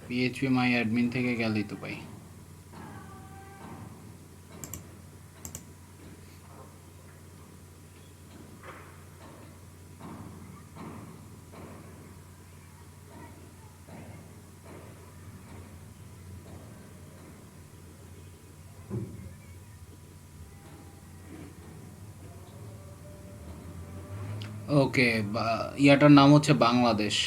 পিএইচপি মাই অ্যাডমিন থেকে গেলেই তো পাই। ওকে, ইয়াটার নাম হচ্ছে বাংলাদেশ।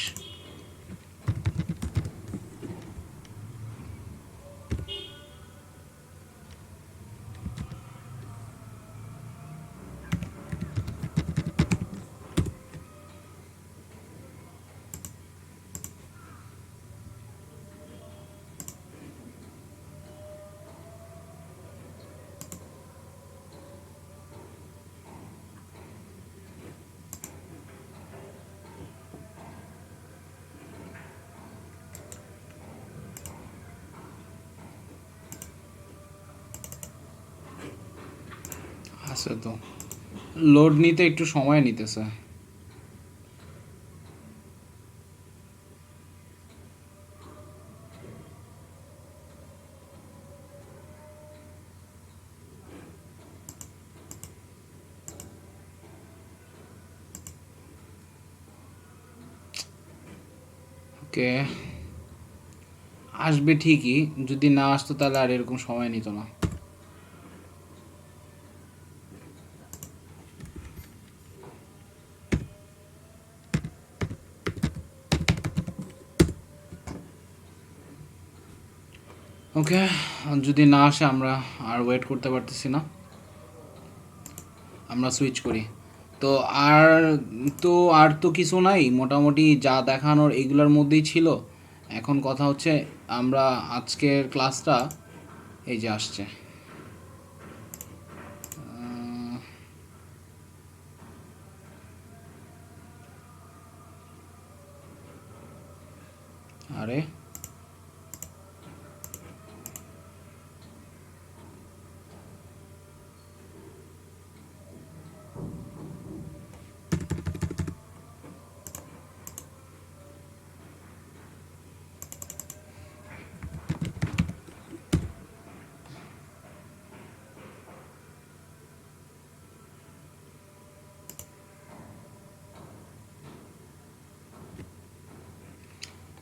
আছে তো, লোড নিতে একটু সময় নিতেছে। ওকে আসবে ঠিকই, যদি না আসতো তাহলে আর এরকম সময় নিত না। ওকে যদি না আসে আমরা আর ওয়েট করতে পারতেছি না, আমরা সুইচ করি। তো আর তো কিছু নাই, মোটামুটি যা দেখানোর এগুলোর মধ্যেই ছিল। এখন কথা হচ্ছে আমরা আজকের ক্লাসটা এই যে আসছে, আরে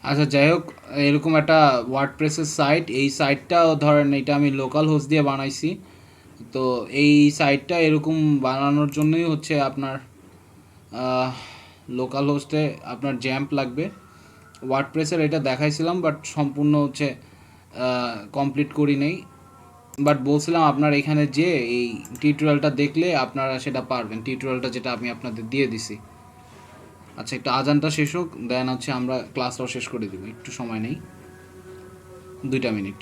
আচ্ছা যাই হোক, এরকম একটা ওয়ার্ডপ্রেসের সাইট, এই সাইটটাও ধরেন এটা আমি লোকাল হোস্ট দিয়ে বানাইছি। তো এই সাইটটা এরকম বানানোর জন্যই হচ্ছে আপনার লোকাল হোস্টে আপনার জ্যাম্প লাগবে। ওয়ার্ডপ্রেসের এটা দেখাইছিলাম বাট সম্পূর্ণ হচ্ছে কমপ্লিট করি নেই, বাট বলছিলাম আপনার এখানে যে এই টিউটোরিয়ালটা দেখলে আপনারা সেটা পারবেন, টিউটোরিয়ালটা যেটা আমি আপনাদের দিয়ে দিছি। আচ্ছা একটু আজানটা শেষ হোক, দেন হচ্ছে আমরা ক্লাসটাও শেষ করে দিব, একটু সময় নেই, 2 মিনিট।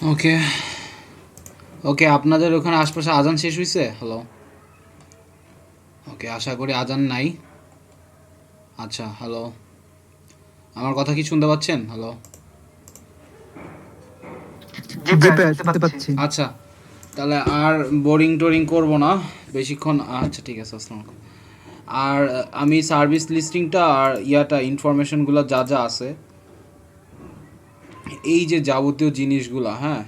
ওকে ওকে, আপনাদের ওখানে আশপাশে আজান শেষ হয়েছে? হ্যালো, ওকে, আশা করি আজান নাই। আচ্ছা, হ্যালো, আমার কথা কি শুনতে পাচ্ছেন? হ্যালো, জি ভাইয়া শুনতে পাচ্ছি। আচ্ছা, তাহলে আর বোরিং টোরিং করবো না বেশিক্ষণ। আচ্ছা ঠিক আছে, আসসালামু আলাইকুম। আর আমি সার্ভিস লিস্টিংটা আর ইনফরমেশনগুলো যা যা আছে, এই যে যাবতীয় জিনিসগুলো, হ্যাঁ,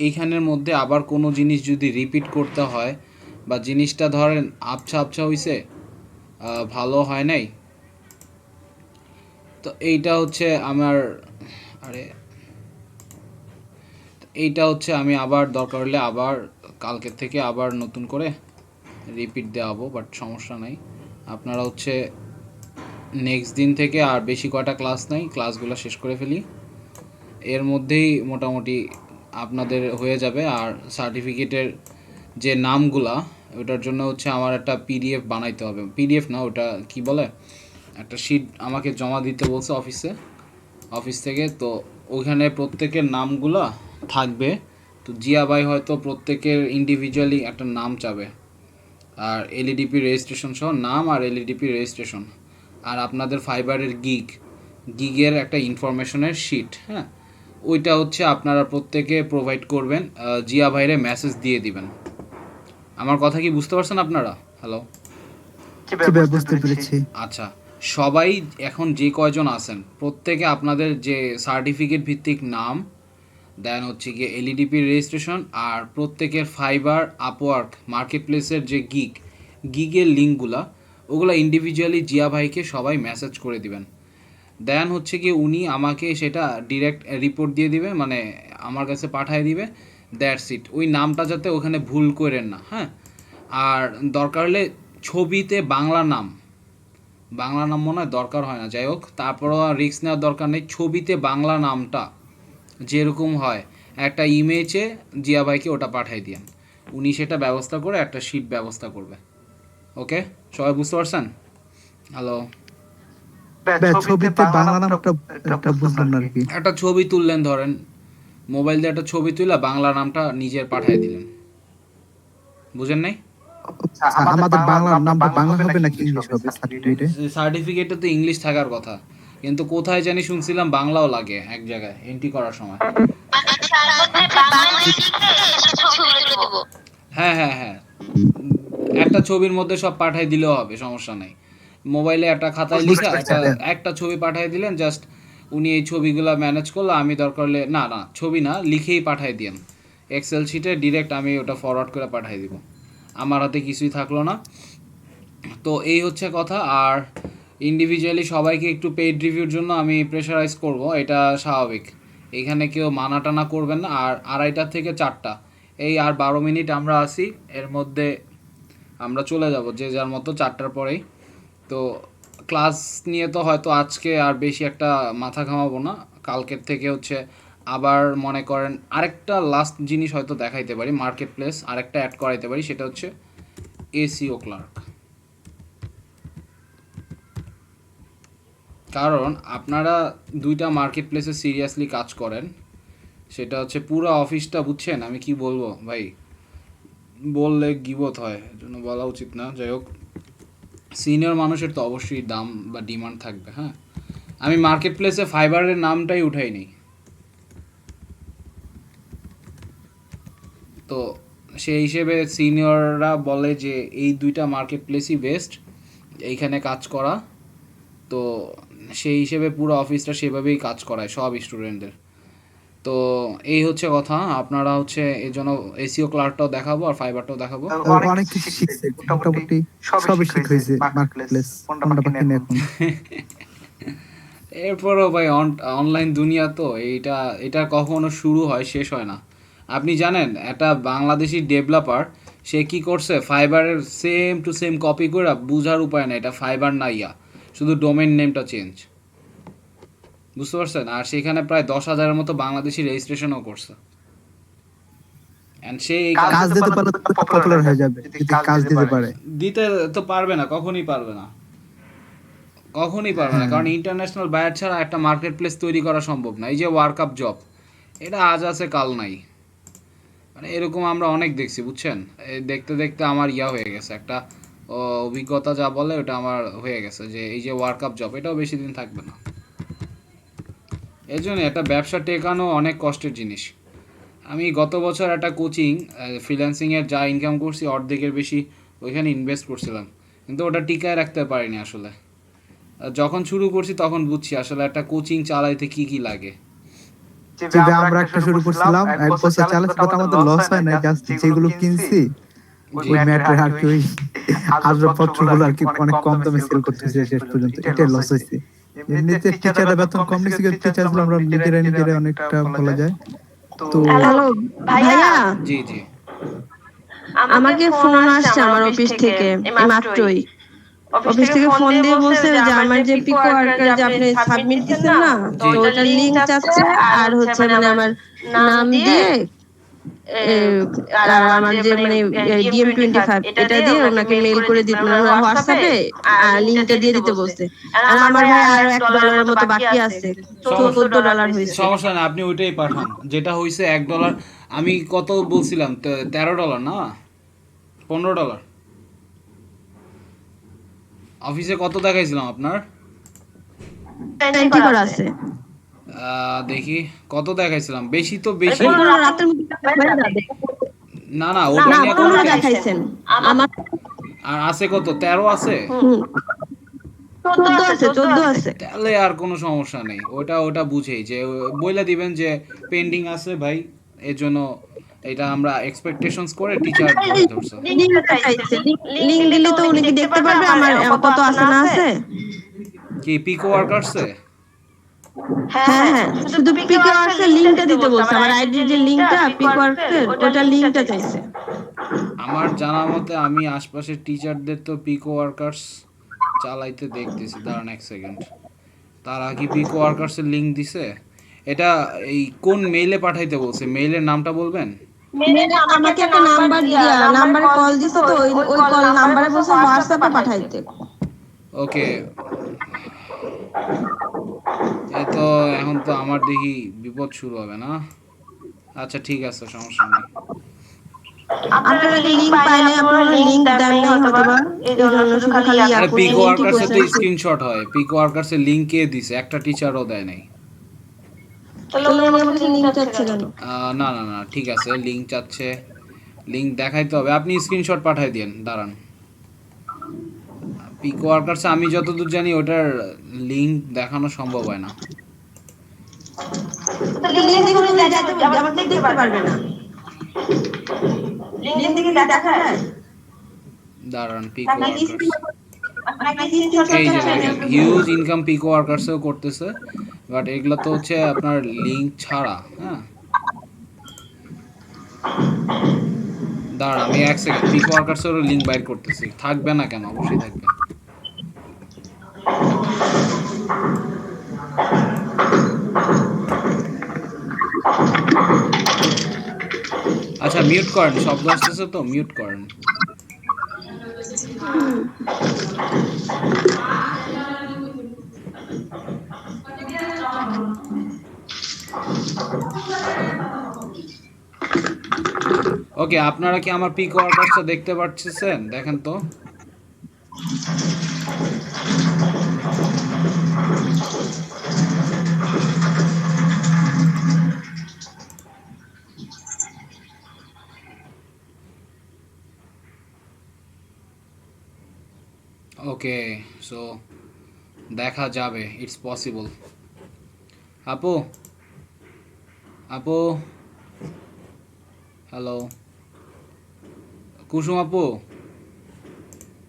এইখানের মধ্যে আবার কোনো জিনিস যদি রিপিট করতে হয় বা জিনিসটা ধরেন আবছা আবছা হইছে, ভালো হয় নাই, তো এইটা হচ্ছে আমার, আরে এইটা হচ্ছে আমি আবার দরকার হলে আবার কালকের থেকে আবার নতুন করে রিপিট দেওয়াবো, বাট সমস্যা নাই। আপনারা হচ্ছে নেক্সট দিন থেকে আর বেশি কয়টা ক্লাস নাই, ক্লাসগুলো শেষ করে ফেলি, এর মধ্যেই মোটামুটি আপনাদের হয়ে যাবে। আর সার্টিফিকেটের যে নামগুলা, ওটার জন্য হচ্ছে আমার একটা পিডিএফ বানাইতে হবে, পিডিএফ না, ওটা কি বলে, একটা শিট আমাকে জমা দিতে বলছে অফিস থেকে। তো ওইখানে প্রত্যেকের নামগুলা থাকবে। তো জিয়া ভাই হয়তো প্রত্যেকের ইন্ডিভিজুয়ালি একটা নাম চাবে, আর এলইডিপি রেজিস্ট্রেশন সহ নাম আর এলইডিপি রেজিস্ট্রেশন, আর আপনাদের ফাইবারের গিগের একটা ইনফরমেশনের শিট, হ্যাঁ, ওইটা হচ্ছে আপনারা প্রত্যেকে প্রোভাইড করবেন, জিয়া ভাইরে মেসেজ দিয়ে দিবেন। আমার কথা কি বুঝতে পারছেন আপনারা? হ্যালো, জি ভাইয়া বুঝতে পেরেছি। আচ্ছা, সবাই এখন যে কয়জন আছেন প্রত্যেকে আপনাদের যে সার্টিফিকেট ভিত্তিক নাম, দেন হচ্ছে গিয়ে এলইডিপি রেজিস্ট্রেশন, আর প্রত্যেকের ফাইবার, আপওয়ার্ক, মার্কেট প্লেসের যে গিগের লিঙ্কগুলা, ওগুলো ইন্ডিভিজুয়ালি জিয়া ভাইকে সবাই মেসেজ করে দিবেন। দেন হচ্ছে কি উনি আমাকে সেটা ডিরেক্ট রিপোর্ট দিয়ে দিবে, মানে আমার কাছে পাঠিয়ে দিবে, দ্যাটস ইট। ওই নামটা যাতে ওখানে ভুল করেন না, হ্যাঁ। আর দরকার হলে ছবিতে বাংলা নাম মনে হয় দরকার হয় না, যাই হোক, তারপরও রিস্ক নেওয়ার দরকার নেই। ছবিতে বাংলা নামটা যেরকম হয় একটা ইমেজে জিয়া ভাইকে ওটা পাঠিয়ে দিয়েন, উনি সেটা ব্যবস্থা করে একটা শিট ব্যবস্থা করবে। ওকে, সবাই বুঝতে পারছেন? হ্যালো, ভাইয়া ছবিতে বাংলা নামটা একটা বুঝলাম না আর কি। একটা ছবি তুললেন, ধরেন মোবাইল দিয়ে একটা ছবি তুলে বাংলা নামটা নিজের পাঠিয়ে দিলেন, বুঝেন নাই? আমাদের বাংলা নামটা বাংলা হবে নাকি ইংলিশ হবে সার্টিফিকেটে? সার্টিফিকেটে তো ইংলিশ থাকার কথা, কিন্তু কোথায় জানি শুনছিলাম বাংলাও লাগে এক জায়গায় এন্ট্রি করার সময়। হ্যাঁ হ্যাঁ হ্যাঁ, একটা ছবির মধ্যে সব পাঠিয়ে দিলেও হবে, সমস্যা নাই। মোবাইলে একটা খাতায় লিখা একটা ছবি পাঠিয়ে দিলেন, জাস্ট উনি এই ছবিগুলো ম্যানেজ করলো, আমি দরকার হলে না ছবি না লিখেই পাঠিয়ে দিন এক্সেল শিটে, ডিরেক্ট আমি ওটা ফরওয়ার্ড করে পাঠিয়ে দিব, আমার হাতে কিছুই থাকলো না। তো এই হচ্ছে কথা। আর ইন্ডিভিজুয়ালি সবাইকে একটু পেইড রিভিউর জন্য আমি প্রেশারাইজ করব, এটা স্বাভাবিক, এখানে কেউ মানা টানা করবেন না। আর 2:30 থেকে 4টা, এই আর 12 মিনিট আমরা আসি, এর মধ্যে আমরা চলে যাব যে যার মতো 4টার পরেই। তো ক্লাস নিয়ে তো হয়তো আজকে আর বেশি একটা মাথা ঘামাবো না, কালকের থেকে হচ্ছে আবার মনে করেন আরেকটা লাস্ট জিনিস হয়তো দেখাইতে পারি, মার্কেট প্লেস আরেকটা অ্যাড করাইতে পারি, সেটা হচ্ছে এসইও ক্লার্ক। কারণ আপনারা 2টা মার্কেট প্লেসে সিরিয়াসলি কাজ করেন, সেটা হচ্ছে পুরো অফিসটা, বুঝছেন আমি কি বলবো ভাই, বললে গিবত হয়, এজন্য বলা উচিত না। যাই হোক, সিনিয়র মানুষের তো অবশ্যই দাম বা ডিমান্ড থাকবে, হ্যাঁ। আমি মার্কেট প্লেসে ফাইবারের নামটাই উঠাই নেই, তো সেই হিসেবে সিনিয়ররা বলে যে এই 2টা মার্কেট প্লেসই বেস্ট এইখানে কাজ করা, তো সেই হিসেবে পুরো অফিসটা সেভাবেই কাজ করায় সব স্টুডেন্টদের। তো এই হচ্ছে কথা, আপনারা হচ্ছে এই জন্য এসিও ক্লার্কটাও দেখাবো আর ফাইবারটাও দেখাবো। অনেক কিছু শিখছে, মোটামুটি সবই শিখ হয়েছে মার্কেট প্লেস কোনটা বাকি নেই এখন। এরপরও ভাই অনলাইন দুনিয়া তো, এটা কখনো শুরু হয় শেষ হয় না। আপনি জানেন একটা বাংলাদেশি ডেভেলপার সে কি করছে, ফাইবারের সেম টু সেম কপি করে, বুঝার উপায় না এটা ফাইবার না ইয়া, শুধু ডোমেইন নেমটা চেঞ্জ, বুঝতে পারছেন? আর সেখানে প্রায় 10,000-এর মতো বাংলাদেশি রেজিস্ট্রেশনও করছে। সে কাজ দিতে পারলে পপুলার হয়ে যাবে, যদি কাজ দিতে পারে। দিতে তো পারবে না, কখনোই পারবে না, কারণ ইন্টারন্যাশনাল বায়ার ছাড়া একটা মার্কেট প্লেস তৈরি করা সম্ভব না। এই যে ওয়ার্কআপ জব, এটা আজ আছে কাল নাই, মানে এরকম আমরা অনেক দেখছি বুঝছেন। এই দেখতে দেখতে আমার ইয়া হয়ে গেছে একটা অভিজ্ঞতা, যা বলে ওটা আমার হয়ে গেছে যে এই যে ওয়ার্ক আপ জব এটাও বেশি দিন থাকবে না। এই জন্য একটা ব্যবসা টেকানো অনেক কষ্টের জিনিস। আমি গত বছর একটা কোচিং ফ্রিল্যান্সিংয়ের যা ইনকাম করছি অর্ধেকের বেশি ওইখানে ইনভেস্ট করছিলাম, কিন্তু ওটা টিকায় রাখতে পারিনি আসলে। যখন শুরু করছি তখন বুঝছি আসলে একটা কোচিং চালাইতে কি কি লাগে। যে ভাই আমরা একটা শুরু করছিলাম, 1 বছর চালাচ্ছি, বাট আমাদের লস হয় না, জাস্ট যেগুলো কিনছি ওই ম্যাটের আর কি ওই আসবাবপত্রগুলো আর কি অনেক কম দামে সেল করতেছে শেষ পর্যন্ত, এটাই লস হয়েছে। এমনিতে টিচাররা বেতন কম নিচ্ছে, কিন্তু টিচারগুলো আমরা নিজেরা অনেকটা বলা যায়। তো হ্যালো ভাইয়া, জি জি আমাকে ফোন আসছে আমার অফিস থেকে এই মাত্রই। অফিস থেকে ফোন দিয়ে বলছে যে আমার যে পিকো ওয়ার্কার যে আপনি সাবমিট দিচ্ছেন না, তো ওটার লিংক চাচ্ছে, আর হচ্ছে মানে আমার নাম দিয়ে আর আমার যে মানে DM25 এটা দিয়ে ওনাকে মেইল করে দিতে, মানে হোয়াটসঅ্যাপে লিংকটা দিয়ে দিতে বলছে। আর আমার ভাই আরো $1 মতো বাকি আছে, $14 হয়েছে। সমস্যা না, আপনি ওইটাই পাঠান যেটা হয়েছে $1। আমি কত বলছিলাম, $13 না $15? অফিসে কত দেখাইছিলাম আপনার? 20 করা আছে। দেখি কত দেখাইছিলাম, বেশি তো বেশি রাতের মধ্যে না না ওটা না, নিয়ে 15 দেখাইছেন আমার। আর আছে কত, 13 আছে? 14 আছে। তাহলে আর কোনো সমস্যা নেই, ওটা বুঝেই যে বইলা দিবেন যে পেন্ডিং আছে ভাই, এর জন্য এটা আমরা এক্সপেকটেশনস করে টিচার ধরছে। লিংক দিলে তো উনি কি দেখতে পারবে আমার কত আছে না আছে? কি পিকো ওয়ার্কারসে? হ্যাঁ, শুধু পিক ওয়ার্কসের লিংকটা দিতে বলছে, আমার আইডির যে লিংকটা পিক ওয়ার্কসের ওটা লিংকটা চাইছে। আমার জানা মতে আমি আশপাশের টিচারদের তো পিকো ওয়ার্কার্স চালাইতে দেখতেছি, দাঁড়ান 1 সেকেন্ড। তারা কি পিকো ওয়ার্কার্সের লিংক দিছে? এটা এই কোন মেইলে পাঠাইতে বলছে, মেইলের নামটা বলবেন? আমাকে একটা নাম্বারে কল দিছে, তো ওই কল নাম্বারে বলছে হোয়াটসঅ্যাপে পাঠাইতে। ওকে, এই তো এখন তো আমার দেখি বিপদ শুরু হবে না। আচ্ছা ঠিক আছে, সমস্যা নেই। আপনারা লিংক পাইলে আপনারা লিংক দেন নাই হয়তোবা, এই জন্য শুধু খালি আরে পিকো ওয়ার্কার্সের তো স্ক্রিনশট হয়, পিকো ওয়ার্কার্সের লিংক কে দিছে? একটা টিচারও দেয় নাই। লিংক চাচ্ছে কেন? না না না ঠিক আছে, লিংক চাচ্ছে, লিংক দেখাইতে হবে, আপনি স্ক্রিনশট পাঠাই দেন, দাঁড়ান। পিকো ওয়ার্কার্স আমি যতদূর জানি ওটার লিংক দেখানো সম্ভব হয় না। লিংক দেখে আমরা দেখতে পারবে না। লিংক দেখে দেখা যায়। দাঁড়ান, পিকো ওয়ার্কার্স এই যে দেখেন হিউজ ইনকাম পিকো ওয়ার্কার্সেও করতেছে, বাট এগুলো তো হচ্ছে আপনার লিংক ছাড়া। হ্যাঁ দাঁড়ান, আমি 1 সেকেন্ড পিকো ওয়ার্কার্সেরও লিংক বাইর করতেছি, থাকবে না কেন, অবশ্যই থাকবে। আচ্ছা মিউট করেন, শব্দ আসতেছে তো মিউট করেন। ওকে, আপনারা কি আমার পিক ওয়ার্কার্সটা দেখতে পাচ্ছেন? দেখেন তো। ওকে, সো দেখা যাবে, ইটস পসিবল। আপু আপু হ্যালো, কুসুম আপু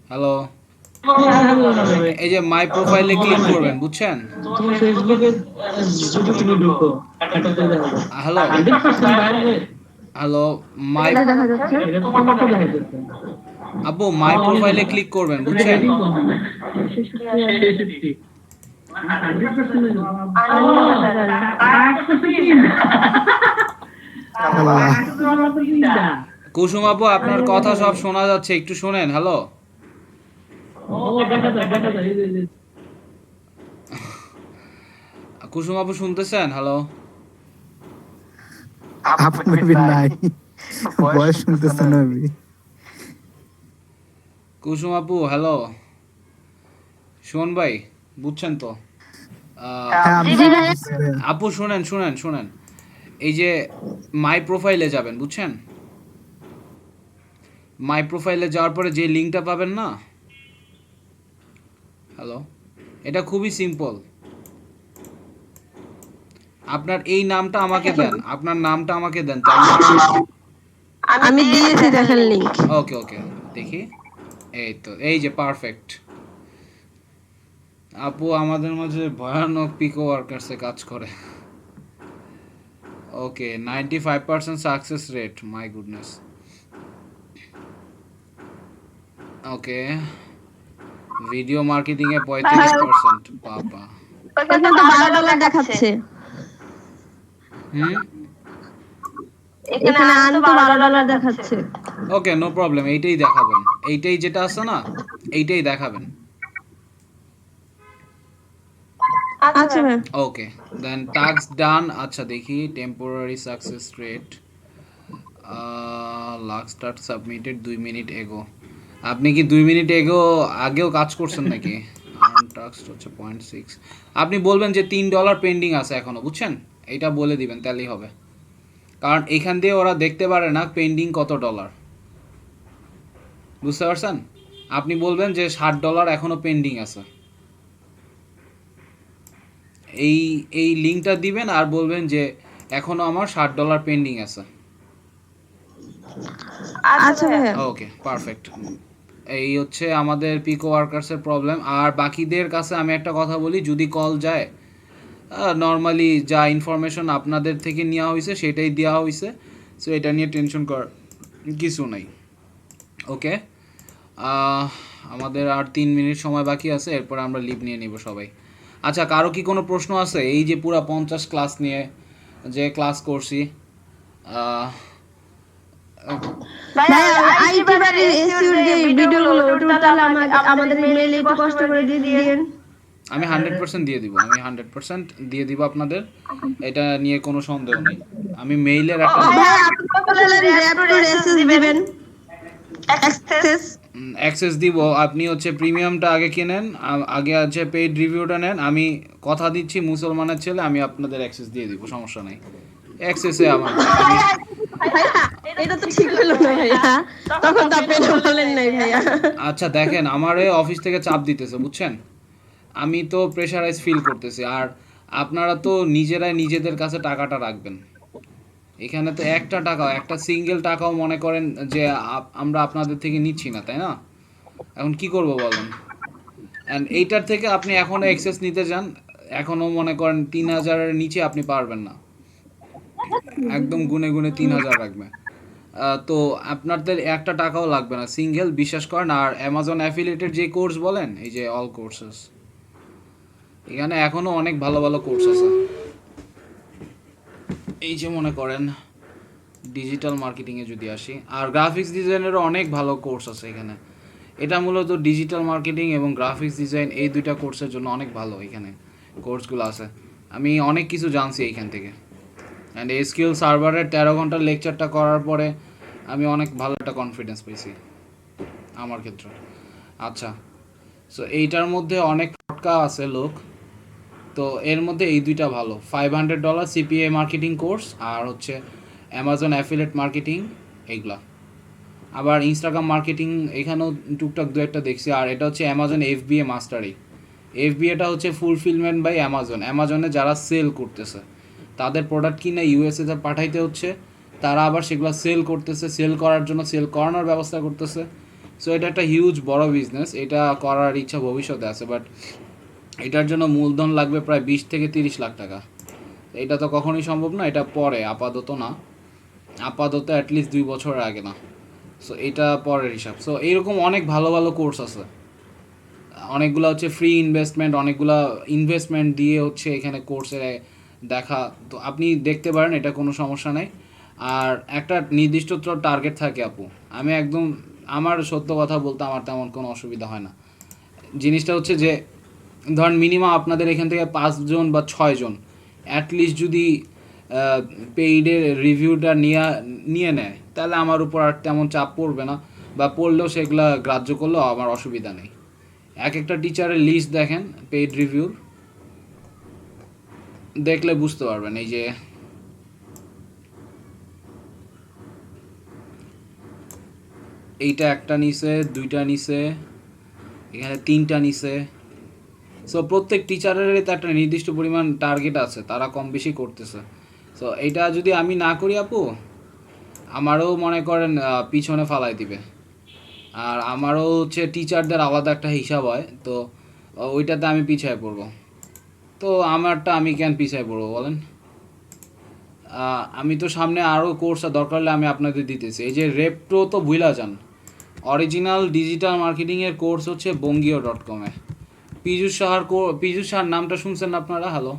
হ্যালো, এই যে মাই প্রোফাইলে ক্লিক করবেন, বুঝছেন? হ্যালো হ্যালো, মাই আপু মাই প্রোফাইলে ক্লিক করবেন, বুঝছেন? কুসুম আপু আপনার কথা সব শোনা যাচ্ছে, একটু শোনেন। হ্যালো কুসুম আপু শুনতেছেন? হ্যালো আপু মেবি নাই, বয়স শুনতেছে না মেবি। কুসুম আপু হ্যালো, শোন ভাই, বুঝছেন তো? হ্যাঁ আমি জি ভাইয়া। বুঝছি ভাইয়া। আপু শুনেন শুনেন শুনেন, এই যে মাই প্রোফাইলে যাবেন, বুঝছেন? মাই প্রোফাইলে যাওয়ার পরে যে লিঙ্কটা পাবেন না, হ্যালো, এটা খুবই সিম্পল। আপনার এই নামটা আমাকে দেন, আপনার নামটা আমাকে দেন। আমি দিয়েছি, দেখেন লিংক। ওকে ওকে, দেখি। এই তো, এই যে পারফেক্ট। আপু আমাদের মাঝে ভয়ানক পিকো ওয়ার্কার্সে কাজ করে। Okay, 95% success rate, my goodness. Okay, video marketing এ 35%, বাবা। ওখানে তো $12 দেখাচ্ছে। হুম, এখানে আন তো $12 দেখাচ্ছে। ওকে, নো প্রবলেম, এইটাই দেখাবেন। এইটাই যেটা আছে না, এইটাই দেখাবেন। আচ্ছা ভাই। ওকে, দেন টাস্ক ডান। আচ্ছা দেখি, temporary success rate, last start submitted 2 minute এগো। আপনি কি 2 মিনিট এগো আগেও কাজ করছেন নাকি? টাস্ক হচ্ছে 0.6। আপনি বলবেন যে $3 পেন্ডিং আছে এখনো, বুঝছেন? এটা বলে দিবেন, তাহলেই হবে। কারণ এখান দিয়ে ওরা দেখতে পারে না পেন্ডিং কত ডলার, বুঝতে পারছেন? আপনি বলবেন যে $60 এখনো পেন্ডিং আছে। এই এই লিঙ্কটা দিবেন আর বলবেন যে এখনো আমার $60 পেন্ডিং আছে। আচ্ছা ভাইয়া। ওকে, পারফেক্ট। এই হচ্ছে আমাদের পিকো ওয়ার্কার্সের প্রবলেম। আর বাকিদের কাছে আমি একটা কথা বলি, যদি কল যায়, নর্মালি যা ইনফরমেশন আপনাদের থেকে নেওয়া হয়েছে সেটাই দেওয়া হয়েছে। সো এটা নিয়ে টেনশন করার কিছু নাই। ওকে, আমাদের আর 3 মিনিট সময় বাকি আছে, এরপর আমরা লিভ নিয়ে নিব সবাই। আচ্ছা, কারো কি কোনো প্রশ্ন আছে এই যে পুরো 50 ক্লাস নিয়ে যে ক্লাস করছি? ভাইয়া আইটি বাড়ির এসইউর যে ভিডিওগুলো ওটা তাহলে আমাদের মেইলে একটু কষ্ট করে দিয়ে দিন। আমি 100% দিয়ে দিব, আমি 100% দিয়ে দিব আপনাদের, এটা নিয়ে কোনো সন্দেহ নেই। আমি মেইলের একটা ভাইয়া আপনি তাহলে র্যাপিডো এসএস দিবেন, অ্যাক্সেস। অ্যাক্সেস দিব। আপনি হচ্ছে প্রিমিয়ামটা আগে কিনেন, আগে আছে পেইড রিভিউটা নেন। আমি কথা দিচ্ছি মুসলমানের ছেলে, আমি আপনাদের অ্যাক্সেস দিয়ে দিব, সমস্যা নাই। অ্যাক্সেসে আমার এটা তো ঠিক হলো না ভাইয়া, তখন তো আপনি বলেন নাই ভাইয়া। আচ্ছা দেখেন, আমারে অফিস থেকে চাপ দিতেছে, বুঝছেন? আমি তো প্রেশারাইজ ফিল করতেছি। আর আপনারা তো নিজেরাই নিজেদের কাছে টাকাটা রাখবেন। এখানে তো একটা সিঙ্গেল টাকাও মনে করেন যে আমরা আপনাদের থেকে নিচ্ছি না, তাই না? এখন কি করব বলেন? অ্যান্ড এইটার থেকে আপনি এখনও এক্সেস নিতে যান, এখনও মনে করেন 3000-এর নিচে আপনি পারবেন না, একদম গুনে গুনে 3000 রাখবে। তো আপনাদের একটা টাকাও লাগবে না সিঙ্গেল, বিশ্বাস করেন। আর অ্যামাজন অ্যাফিলিয়েটেড যে কোর্স বলেন, এই যে অল কোর্সেস, এখানে এখনও অনেক ভালো ভালো কোর্স আছে। এই যে মনে করেন ডিজিটাল মার্কেটিংয়ে যদি আসি, আর গ্রাফিক্স ডিজাইনেরও অনেক ভালো কোর্স আছে এখানে। এটা মূলত ডিজিটাল মার্কেটিং এবং গ্রাফিক্স ডিজাইন, এই দুইটা কোর্সের জন্য অনেক ভালো এখানে কোর্সগুলো আছে। আমি অনেক কিছু জানছি এইখান থেকে। অ্যান্ড এসকিউএল সার্ভারের 13 ঘন্টার লেকচারটা করার পরে আমি অনেক ভালো একটা কনফিডেন্স পেয়েছি আমার ক্ষেত্রে। আচ্ছা, সো এইটার মধ্যে অনেক ফটকা আছে লোক, তো এর মধ্যে এই দুইটা ভালো, $500 সিপিএ মার্কেটিং কোর্স আর হচ্ছে অ্যামাজন অ্যাফিলিয়েট মার্কেটিং, এইগুলা। আবার ইনস্টাগ্রাম মার্কেটিং এখানেও টুকটাক দু একটা দেখছি। আর এটা হচ্ছে অ্যামাজন এফবিএ মাস্টারি। এফবিএটা হচ্ছে ফুলফিলমেন্ট বাই অ্যামাজন। অ্যামাজনে যারা সেল করতেছে, তাদের প্রোডাক্ট কিনে ইউএসএতে পাঠাইতে হচ্ছে, তারা আবার সেগুলো সেল করতেছে, সেল করার জন্য সেল করানোর ব্যবস্থা করতেছে। সো এটা একটা হিউজ বড় বিজনেস, এটা করার ইচ্ছা ভবিষ্যতে আছে, বাট এটার জন্য মূলধন লাগবে প্রায় 20 থেকে 30 লাখ টাকা। এটা তো কখনোই সম্ভব না, এটা পরে, আপাতত না, আপাতত অ্যাটলিস্ট 2 বছর আগে না। সো এটা পরের হিসাব। সো এইরকম অনেক ভালো ভালো কোর্স আছে, অনেকগুলো হচ্ছে ফ্রি ইনভেস্টমেন্ট, অনেকগুলো ইনভেস্টমেন্ট দিয়ে হচ্ছে এখানে কোর্সে দেখা। তো আপনি দেখতে পারেন, এটা কোনো সমস্যা নেই। আর একটা নির্দিষ্ট টার্গেট থাকে আপু। আমি একদম, আমার সত্য কথা বলতে আমার তেমন কোনো অসুবিধা হয় না। জিনিসটা হচ্ছে যে ধরেন মিনিমাম আপনাদের এখান থেকে 5 জন বা 6 জন অ্যাটলিস্ট যদি পেইডের রিভিউটা নিয়ে নেয়, তাহলে আমার উপর আর তেমন চাপ পড়বে না, বা পড়লেও সেগুলো গ্রাহ্য করলেও আমার অসুবিধা নেই। এক একটা টিচারের লিস্ট দেখেন পেইড রিভিউর, দেখলে বুঝতে পারবেন। এই যে এইটা একটা নিছে, দুইটা নিছে, এখানে 3টা নিছে। সো প্রত্যেক টিচারেরই তো একটা নির্দিষ্ট পরিমাণ টার্গেট আছে, তারা কম বেশি করতেছে। সো এইটা যদি আমি না করি আপু, আমারও মনে করেন পিছনে ফালাই দিবে। আর আমারও হচ্ছে টিচারদের আলাদা একটা হিসাব হয়, তো ওইটাতে আমি পিছায় পড়বো। তো আমারটা আমি কেন পিছায় পড়বো বলেন? আমি তো সামনে আরও কোর্স দরকার হলে আমি আপনাদের দিতেছি। এই যে রেপ্টো তো ভুলা যান, অরিজিনাল ডিজিটাল মার্কেটিংয়ের কোর্স হচ্ছে bongio.com-এ। পীযুষ সাহার নামটা শুনছেন আপনারা? হ্যালো,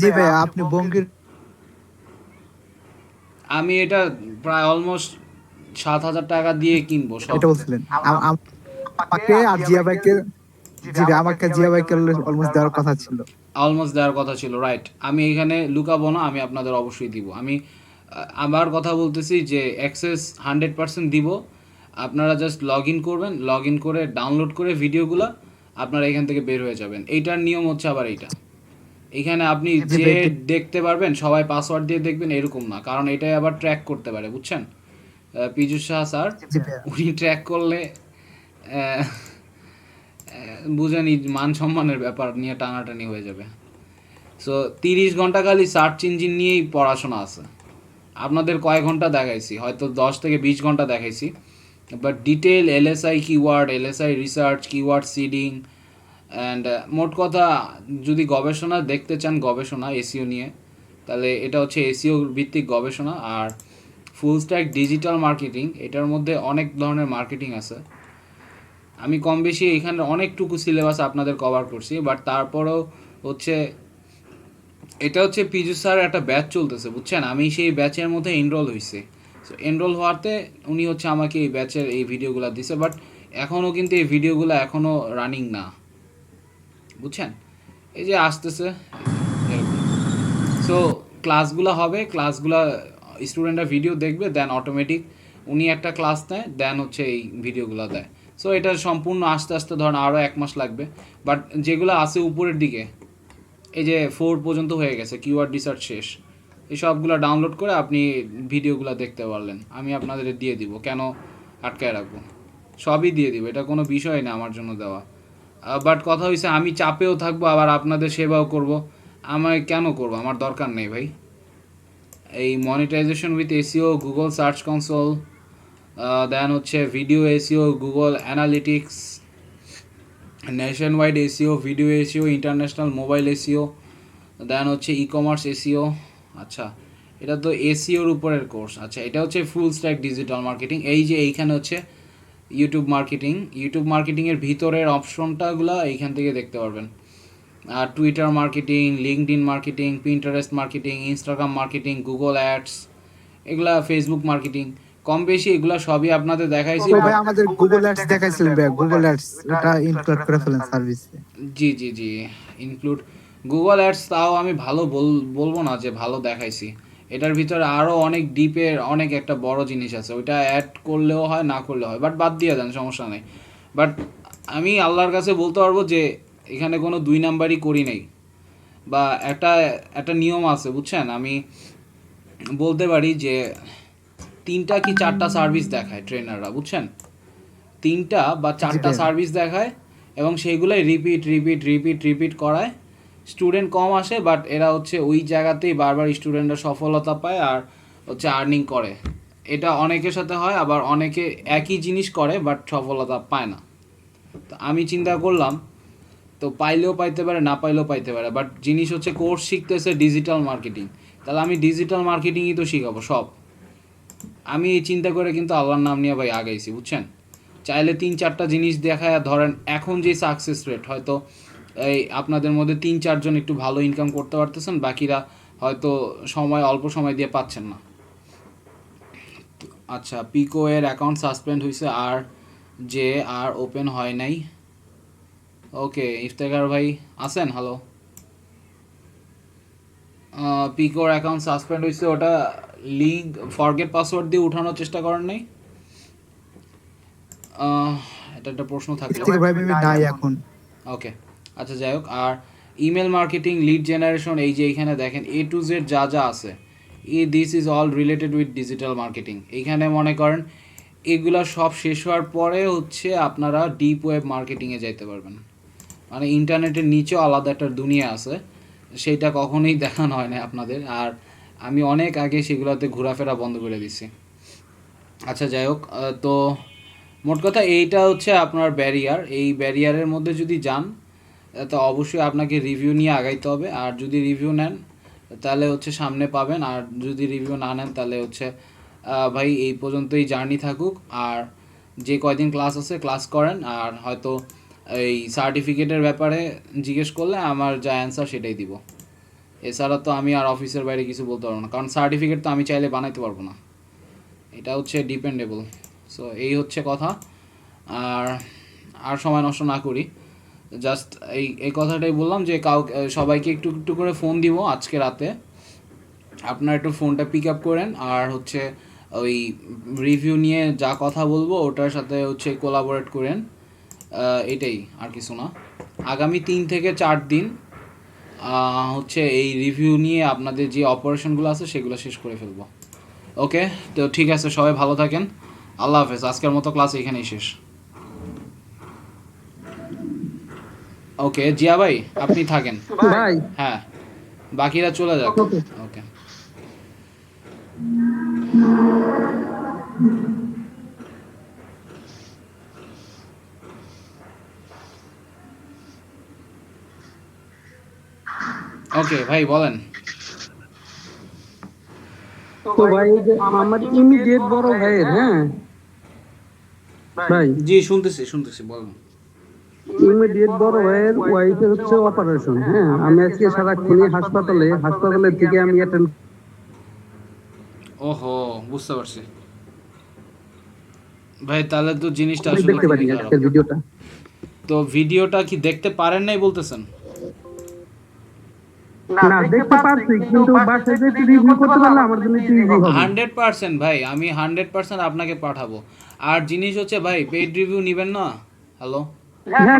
জি ভাই, আপনি বঙ্গের আমি এটা প্রায় অলমোস্ট 7,000 টাকা দিয়ে কিনবো সব। এটা বলছিলেন আমাকে আর জিয়া ভাইকে, জি ভাই আমাকে জিয়া ভাইকে অলমোস্ট দেওয়ার কথা ছিল। দেওয়ার কথা ছিল, রাইট। আমি এখানে লুকাবো না, আমি আপনাদের অবশ্যই দিব। আমি আবার কথা বলতেছি যে অ্যাক্সেস 100% দিব। আপনারা জাস্ট লগ ইন করবেন, লগ ইন করে ডাউনলোড করে ভিডিওগুলো আপনারা এখান থেকে বের হয়ে যাবেন। এইটার নিয়ম হচ্ছে আবার এইটা, এখানে আপনি যে দেখতে পারবেন সবাই পাসওয়ার্ড দিয়ে দেখবেন এরকম না, কারণ এটাই আবার ট্র্যাক করতে পারে, বুঝছেন? পীযুষ সাহা স্যার উনি ট্র্যাক করলে বুঝেনি মান সম্মানের ব্যাপার নিয়ে টানাটানি হয়ে যাবে। সো 30 ঘন্টা খালি সার্চ ইঞ্জিন নিয়েই পড়াশোনা আছে। আপনাদের কয়েক ঘন্টা দেখাইছি, হয়তো 10 থেকে 20 ঘন্টা দেখাইছি, but detail LSI keyword, LSI research, keyword seeding and মোট কথা যদি গবেষণা দেখতে চান, গবেষণা এসিও নিয়ে, তাহলে এটা হচ্ছে এসিও ভিত্তিক গবেষণা। আর ফুল স্ট্যাক ডিজিটাল মার্কেটিং, এটার মধ্যে অনেক ধরনের মার্কেটিং আছে। আমি কম বেশি এখানে অনেকটুকু সিলেবাস আপনাদের কভার করছি, বাট তারপরেও হচ্ছে এটা হচ্ছে পীযুষ স্যার একটা ব্যাচ চলতেছে, বুঝছেন? আমি সেই ব্যাচের মধ্যে এনরোল হয়েছি। সো এনরোল হওয়াতে উনি হচ্ছে আমাকে এই ব্যাচের এই ভিডিওগুলো দিছে, বাট এখনও কিন্তু এই ভিডিওগুলো এখনও রানিং না, বুঝছেন? এই যে আসতেছে এরকম। সো ক্লাসগুলো হবে, ক্লাসগুলো স্টুডেন্টরা ভিডিও দেখবে, দেন অটোমেটিক উনি একটা ক্লাস নেয়, দেন হচ্ছে এই ভিডিওগুলো দেয়। সো এটা সম্পূর্ণ আস্তে আস্তে ধরেন আরও 1 মাস লাগবে, বাট যেগুলো আছে উপরের দিকে, এই যে 4 পর্যন্ত হয়ে গেছে, কিওয়ার্ড রিসার্চ শেষ, এই সবগুলো ডাউনলোড করে আপনি ভিডিওগুলো দেখতে পারলেন। আমি আপনাদের দিয়ে দিব, কেন আটকায় রাখবো? সবই দিয়ে দিব, এটা কোনো বিষয় না আমার জন্য দেওয়া। বাট কথা হয়েছে আমি চাপেও থাকবো, আবার আপনাদের সেবাও করব। আমি কেন করব? আমার দরকার নেই ভাই। এই monetization with SEO, Google Search Console, then হচ্ছে video SEO, Google Analytics, nationwide SEO, video SEO, international mobile SEO, then হচ্ছে ই কমার্স এসিও। আচ্ছা, এটা তো এসিওর উপরের কোর্স। আচ্ছা, এটা হচ্ছে ফুল স্ট্যাক ডিজিটাল মার্কেটিং। এই যে এইখানে হচ্ছে ইউটিউব মার্কেটিংয়ের ভিতরের অপশনটাগুলো এইখান থেকে দেখতে পারবেন। আর Twitter marketing, LinkedIn marketing, Pinterest marketing, Instagram marketing, Google ads, এগুলা ফেসবুক মার্কেটিং, কম বেশি এগুলা সবই আপনাদের দেখাইছি। তো ভাই আমাদের গুগল অ্যাডস দেখাইছিলেন ভাই, গুগল অ্যাডস এটা ইনক্লুড করে ফেলেন সার্ভিসে। জি জি জি, ইনক্লুড গুগল অ্যাডস। তাও আমি ভালো বলবো না যে ভালো দেখাইছি, এটার ভিতরে আরও অনেক ডিপের অনেক একটা বড় জিনিস আছে, ওইটা অ্যাড করলেও হয় না করলেও হয়, বাট বাদ দিয়ে দেন, সমস্যা নেই। বাট আমি আল্লাহর কাছে বলতে পারবো যে এখানে কোনো 2 নাম্বারই করি নাই, বা একটা নিয়ম আছে, বুঝছেন? আমি বলতে পারি যে 3টা কি 4টা সার্ভিস দেখায় ট্রেনাররা, বুঝছেন? 3টা বা 4টা সার্ভিস দেখায়, এবং সেইগুলোই রিপিট করায়। স্টুডেন্ট কম আসে, বাট এরা হচ্ছে ওই জায়গাতেই বারবার স্টুডেন্টরা সফলতা পায় আর হচ্ছে আর্নিং করে। এটা অনেকের সাথে হয়, আবার অনেকে একই জিনিস করে বাট সফলতা পায় না। তো আমি চিন্তা করলাম, তো পাইলেও পাইতে পারে, না পাইলেও পাইতে পারে, বাট জিনিস হচ্ছে কোর্স শিখতেছে ডিজিটাল মার্কেটিং, তাহলে আমি ডিজিটাল মার্কেটিংই তো শিখাবো সব। আমি এই চিন্তা করে কিন্তু আল্লাহর নাম নিয়ে ভাই আগাইছি, বুঝছেন? চাইলে 3-4টা জিনিস দেখায়, ধরেন এখন যে সাকসেস রেট, হয়তো এই আপনাদের মধ্যে 3-4 জন একটু ভালো ইনকাম করতে পারতেছেন, বাকিরা হয়তো অল্প সময় দিয়ে পাচ্ছেন না। আচ্ছা, পিকো এর অ্যাকাউন্ট সাসপেন্ড হয়েছে, আর ওপেন হয় নাই। ওকে, ইফতেখার ভাই আছেন? হ্যালো, পিকোর অ্যাকাউন্ট সাসপেন্ড হয়েছে, ওটা লিঙ্ক ফরগেট পাসওয়ার্ড দিয়ে উঠানোর চেষ্টা করেন নাই? এটা একটা প্রশ্ন থাকলো। থেকে ভাই আমি নাই এখন। ওকে, আচ্ছা যাই হোক। আর ইমেল মার্কেটিং, লিড জেনারেশন, এই যে এইখানে দেখেন A to Z যা যা আছে, this is all related with digital marketing. এইখানে মনে করেন এগুলা সব শেষ হওয়ার পরে হচ্ছে আপনারা ডিপ ওয়েব মার্কেটিংয়ে যাইতে পারবেন। মানে ইন্টারনেটের নিচেও আলাদা একটা দুনিয়া আছে, সেইটা কখনোই দেখানো হয় না আপনাদের। আর আমি অনেক আগে সেগুলোতে ঘোরাফেরা বন্ধ করে দিছি। আচ্ছা যাই হোক, তো মোট কথা এইটা হচ্ছে আপনার ব্যারিয়ার। এই ব্যারিয়ারের মধ্যে যদি যান তো অবশ্যই আপনাকে রিভিউ নিয়ে আগাইতে হবে। আর যদি রিভিউ নেন তাহলে হচ্ছে সামনে পাবেন, আর যদি রিভিউ না নেন তাহলে হচ্ছে ভাই এই পর্যন্তই জার্নি থাকুক। আর যে কয়দিন ক্লাস আছে ক্লাস করেন, আর হয়তো এই সার্টিফিকেটের ব্যাপারে জিজ্ঞেস করলে আমার যা অ্যান্সার সেটাই দিব। এছাড়া তো আমি আর অফিসের বাইরে কিছু বলতে পারবো না, কারণ সার্টিফিকেট তো আমি চাইলে বানাইতে পারবো না, এটা হচ্ছে ডিপেন্ডেবল। সো এই হচ্ছে কথা। আর সময় নষ্ট না করি, জাস্ট এই কথাটাই বললাম যে সবাইকে একটু একটু করে ফোন দিব আজকে রাতে। আপনারা একটু ফোনটা পিক আপ করেন, আর হচ্ছে ওই রিভিউ নিয়ে যা কথা বলবো ওটার সাথে হচ্ছে কোলাবোরেট করেন। এটাই, আর কিছু না। আগামী 3 থেকে 4 দিন হচ্ছে এই রিভিউ নিয়ে আপনাদের যে অপারেশনগুলো আছে সেগুলো শেষ করে ফেলবো। ওকে, তো ঠিক আছে, সবাই ভালো থাকেন, আল্লাহ হাফেজ। আজকের মতো ক্লাস এখানেই শেষ। ওকে জিয়া ভাই, আপনি থাকেন। ভাই হ্যাঁ, বাকিরা চলে যাক। ওকে। ওকে ভাই বলেন। তো ভাই এই যে আমার ইমিডিয়েট বড় ভাইয়ের, হ্যাঁ ভাই, জি শুনতেছি বলেন। ইমিডিয়েট বড় ভাইয়ের ওয়াইফের হচ্ছে অপারেশন। হ্যাঁ, আমি আজকে সারাক্ষণই হাসপাতালের থেকে আমি অ্যাটেন্ড। ওহো, বুঝতে পারছি ভাই, তাহলে তো জিনিসটা আসলে দেখতে পারি খুবই আজকের খারাপ। ভিডিওটা। তো ভিডিওটা কি দেখতে পারেন নাই বলতেছেন? না, দেখতে পারছি, কিন্তু বাসায় যে রিভিউ করতে পারলে আমার জন্য একটু ইজি হবে। 100% ভাই, আমি 100% আপনাকে পাঠাবো। আর জিনিস হচ্ছে ভাই, পেইড রিভিউ নেবেন না। হ্যালো, হ্যাঁ